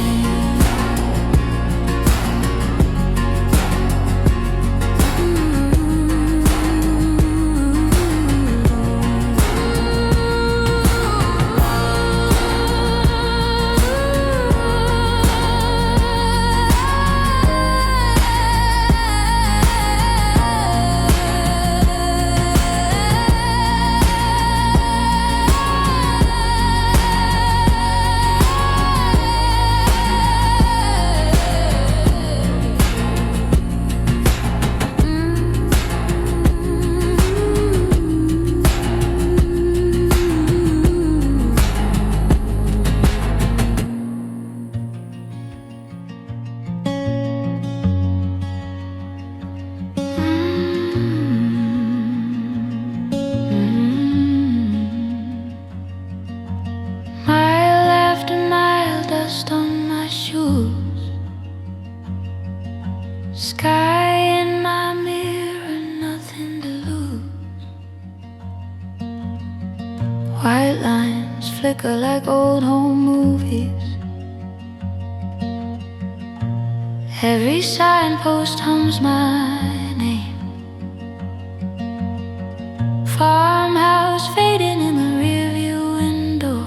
Mile after mile, dust on my shoes. Sky in my mirror, nothing to lose. White lines flicker like old home movies. Every signpost hums my name. Farmhouse fading in the rearview window.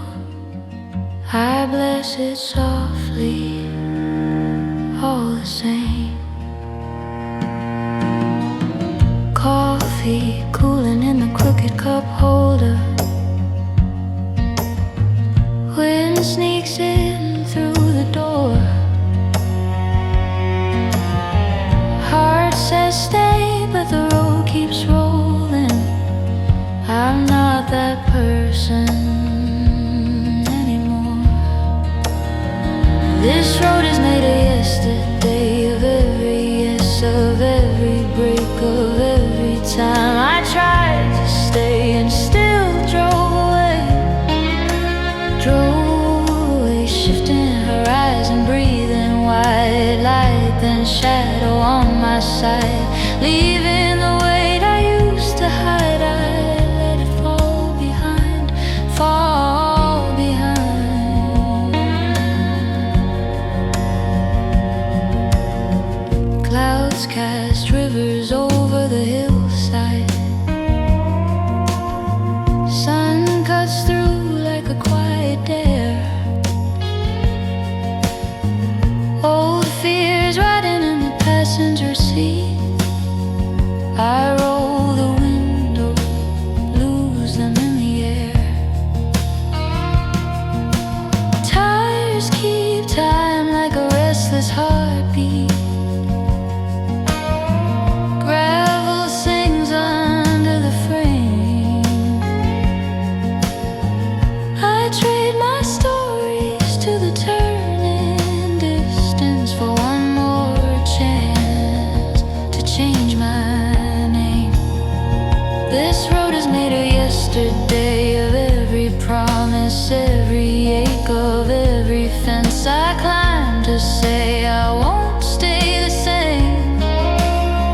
I bless it softly, all the same. Coffee cooling in the crooked cup holder. Wind sneaks in through the door. Heart says stay, but the road keeps rolling. I'm not that person anymore. This road is made of yesterday, of every yes, of every breath. hillside, leaving the weight I used to hide. I let it fall behind, fall behind. Clouds cast rivers over the hillside. Sun cuts through like a quiet dare. Old fears riding in the passenger seat. I roll the window, lose them in the air. Tires keep time like a restless heartbeat. Gravel sings under the frame. I trade my stories to the turning distance for one more chance to change my name. This road is made of yesterday, of every promise, every ache, of every fence I climbed to say I won't stay the same.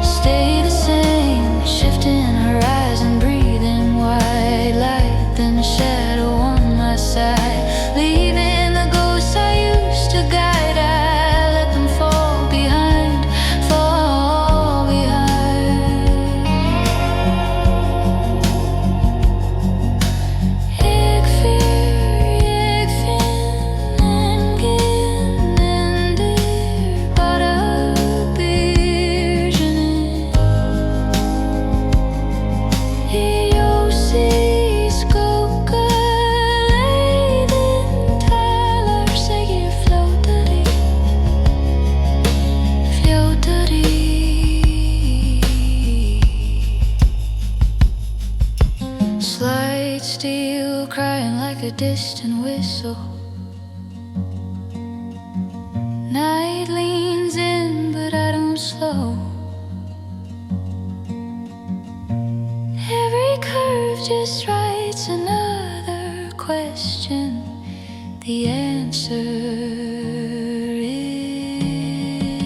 Stay the same, shifting horizon, breathing white light, then shadow on my side, leaving the ghosts I used to guide. I let them fall behind, fall behind. Ik vind en geen ender para beginnen. Iosis koken leiden taler, zeg je floaterie, floaterie. Slide steel crying like a distant whistle. Night leans in, but I don't slow. Every curve just writes another question. The answer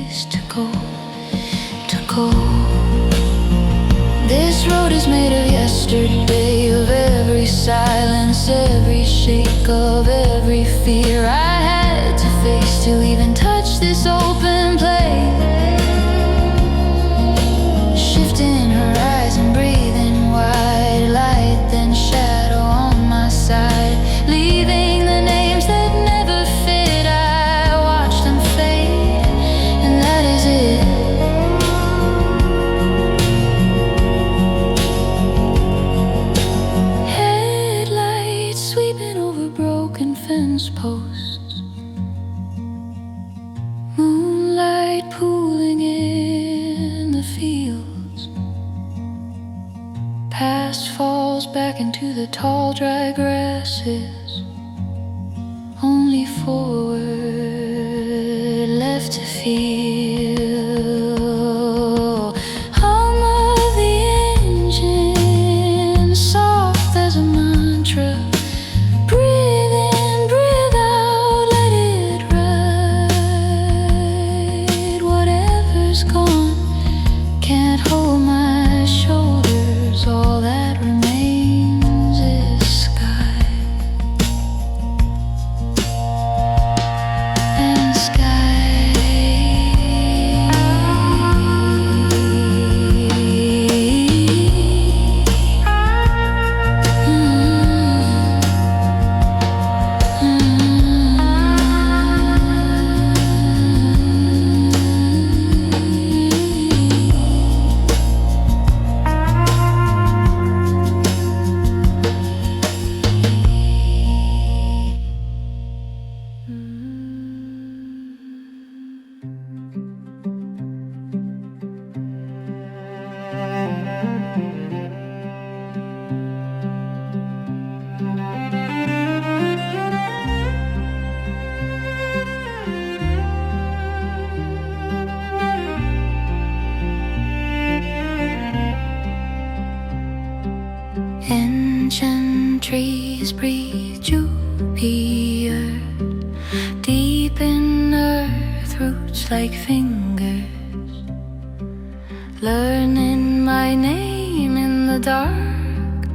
is to go, to go. This road is made of yesterday, of every silence, every shake, of every fear I had to face to even touch this open place. Shifting horizon, breathing white light, then shadow on my side, leaving the names that never fit. I watch them fade, and that is it. Headlights sweeping over broken fence posts. Moonlight pooling in the fields. Past falls back into the tall dry grasses. Only forward left to feel. Hum of the engine, soft as a mantra. Breathe in, breathe out, let it ride. Whatever's gone can't hold my shoulders. All that remains is sky and sky. Ancient trees breathe Jupiter, deep in earth, roots like fingers. my name in the dark.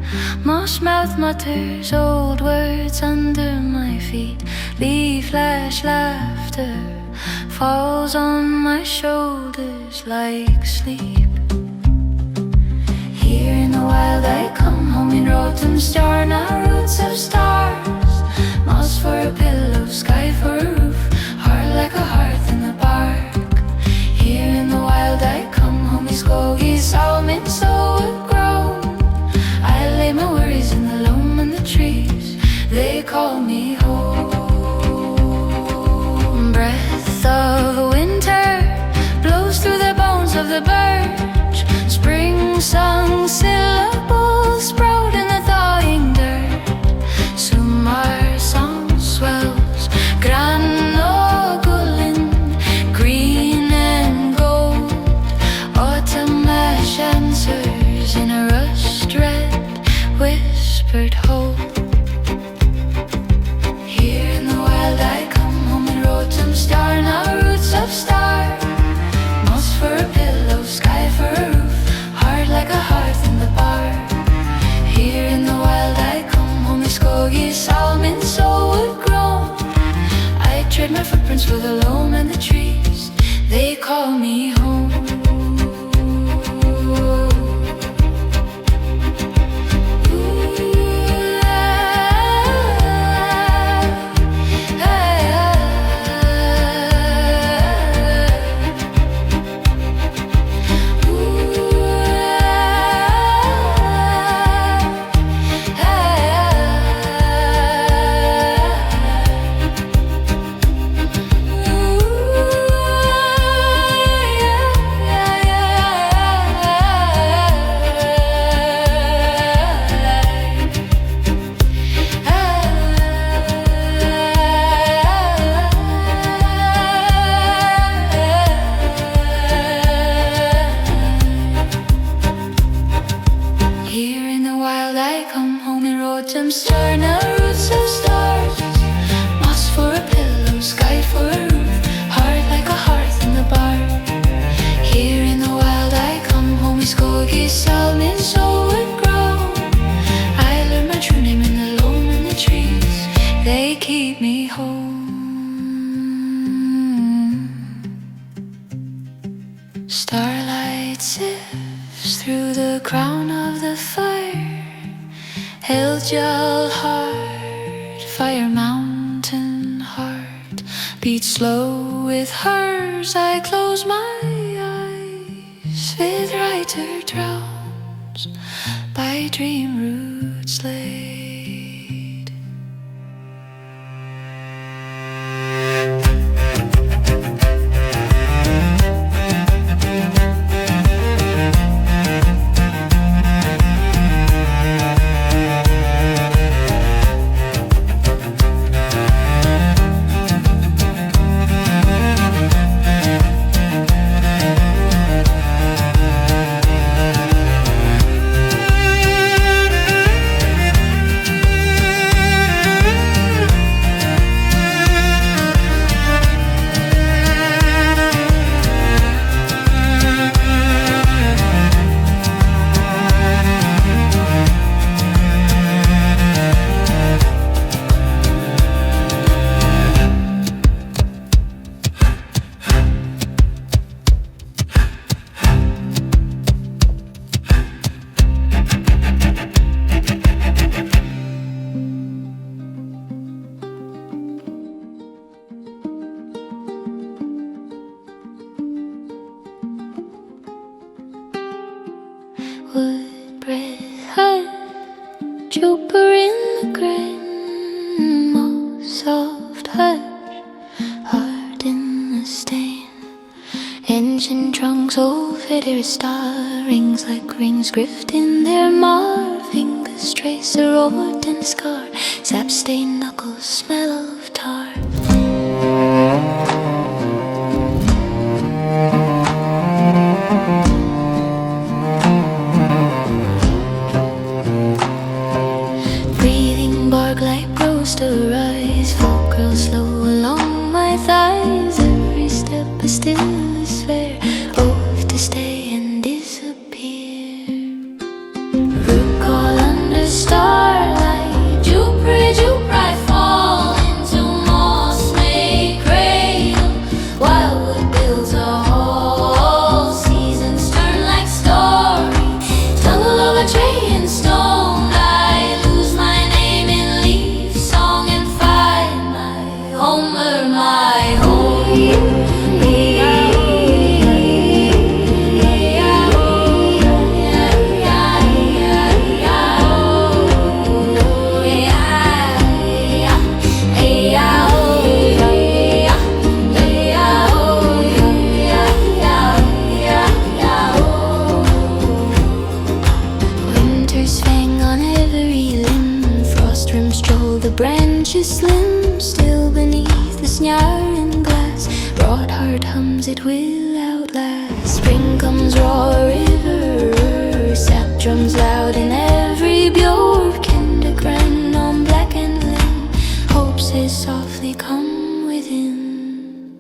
Moss mouth mutters old words under my feet. Leaf flash laughter falls on my shoulders like sleep. Here in the wild I come home in autumn star, now roots of stars. Moss for a pillow, sky for a roof, heart like a hearth in the bark. Here in the wild I come home, skogi salmin so it grown. I lay my worries in the loam and the trees, they call me home. Breath of winter blows through the bones of the birch. Spring sung syllables sprout in the thawing dirt. Sumar song swells, granogulin, green and gold. Autumn ash answers in a rust red whispered hope. Here in the wild I come home in autumn star, now roots of stars. Moss for a pillow, sky for a roof, heart like a hearth in the bark. Here in the wild I come home, skogi salmin so wood grown. I trade my footprints for the loam and the trees, they call me home. Here in the wild I come home in autumn star, now roots of stars. Moss for a pillow, sky for a roof, heart like a hearth in the bark. Here in the wild I come home, skogi salmin so it grow. I learned my true name in the loam and the trees, they keep me home. Starlight sifts through the crown of the fire. Heljal heart, fire mountain heart, beats slow with hers. I close my eyes, with writer drowns by dream roots laid. Wood breath hut, jumper in the grin, moss soft hush, heart in the stain. Engine trunks, old fitter star rings like rings grift in their mar. Fingers trace a road and scar, sap stained knuckles smell of tar. Breathing bark like roasterized, folk curl slow along my thighs. Every step is still a sphere, oath to stay and disappear. precious slim, still beneath the snaring glass. Broad heart hums, it will outlast. Spring comes, raw river, sap drums loud in every bjork. Kindergren on black and lin, hope says softly, come within.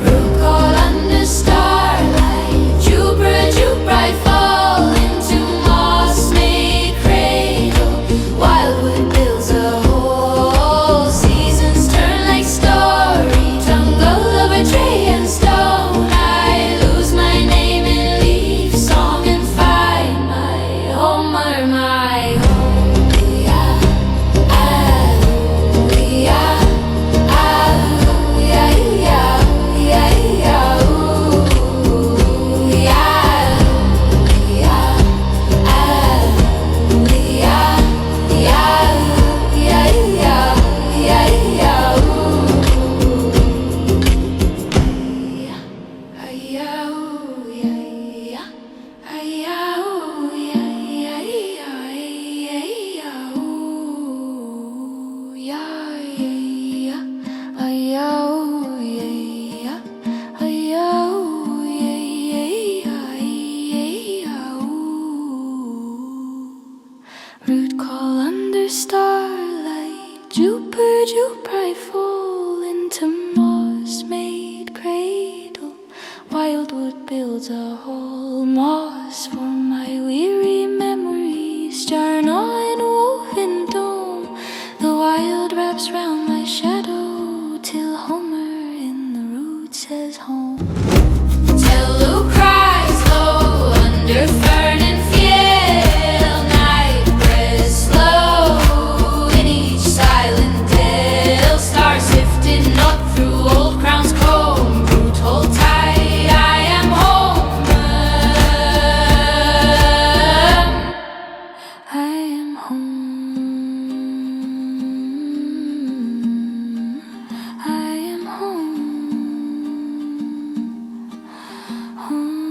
Root call under starlight, Jupiter, Jupiter, fall into moss-made cradle. Wildwood builds a hole, seasons turn like story, tangle of a tray and stone. I lose my name in leaf song and find my home or my home. Yeah, ah, yeah, ah, yeah, yeah, yeah, ooh, yeah, yeah, ah, yeah, yeah, yeah, yeah, ooh, yeah, yeah, ooh, yeah, yeah, ooh, yeah, yeah, ooh, yeah, root call under starlight, Jupiter, Jupiter, fall into moss-made cradle. Wildwood builds a hole, moss for my weary memories, journal and woven dome. The wild wraps round my shadow till Homer in the root says home. Till Lou cries low under fern and field, night breaths slow in each silent dale. Stars sifting up through old crown's comb, root hold tight, I am home. I am home. I am home. Home.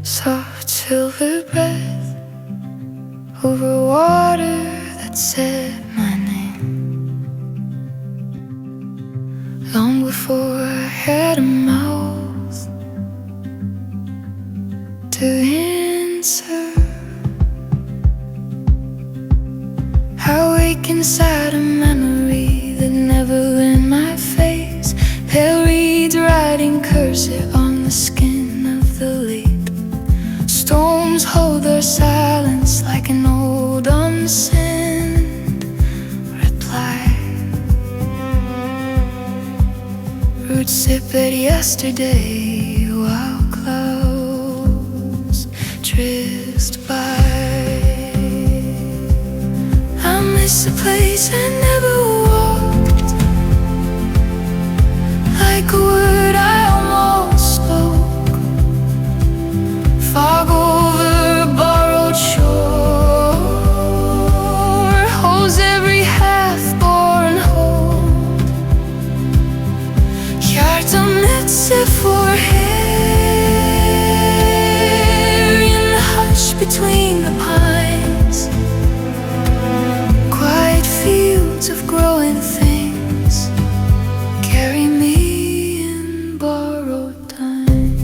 Soft silver breath over water that said my name, long before I had a mouth to answer. I wake inside a memory that never lit my face, pale reeds writing cursive on the skin of the lake. Storms hold their silence like an old unsent reply. Roots sip at yesterday while clouds drift by. I miss a place I never walked, like a word I almost spoke. Fog over a borrowed shore holds every half-born hold. Hjärtat for hair in the hush between the pines. Quiet fields of growing things carry me in borrowed time.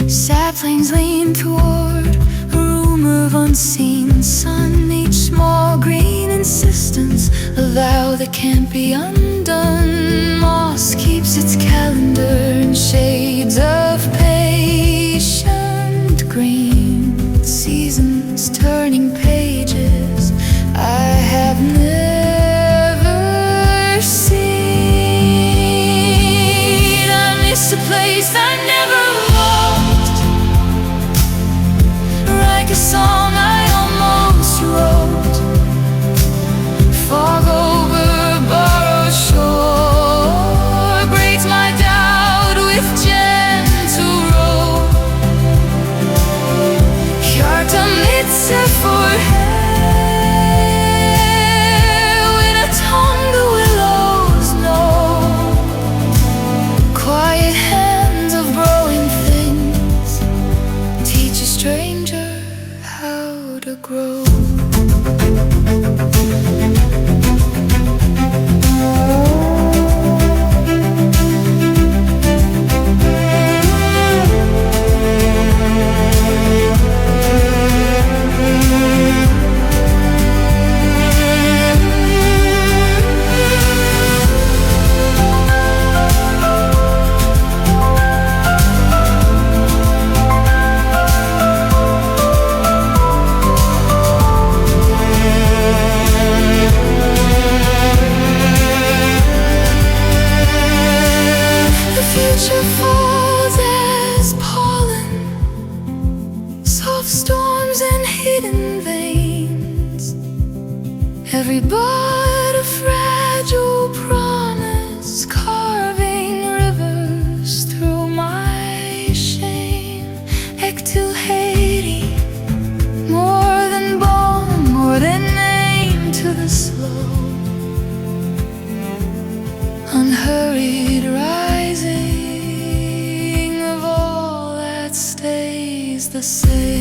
Saplings lean toward a room of unseen sun. Each small green insistence, a vow that can't be undone. Moss keeps its calendar in shades of patient green. Seasons turning pages I have never seen. I miss a place I never walked, like a song I almost wrote. Fog over a borrowed shore breaks my doubt with gentle nature falls as pollen, soft storms and hidden veins. Every bud a fragile promise, carving rivers through my shame. Ek tu Haiti, more than bone, more than name to the slow, unhurried rising of all that stays the same.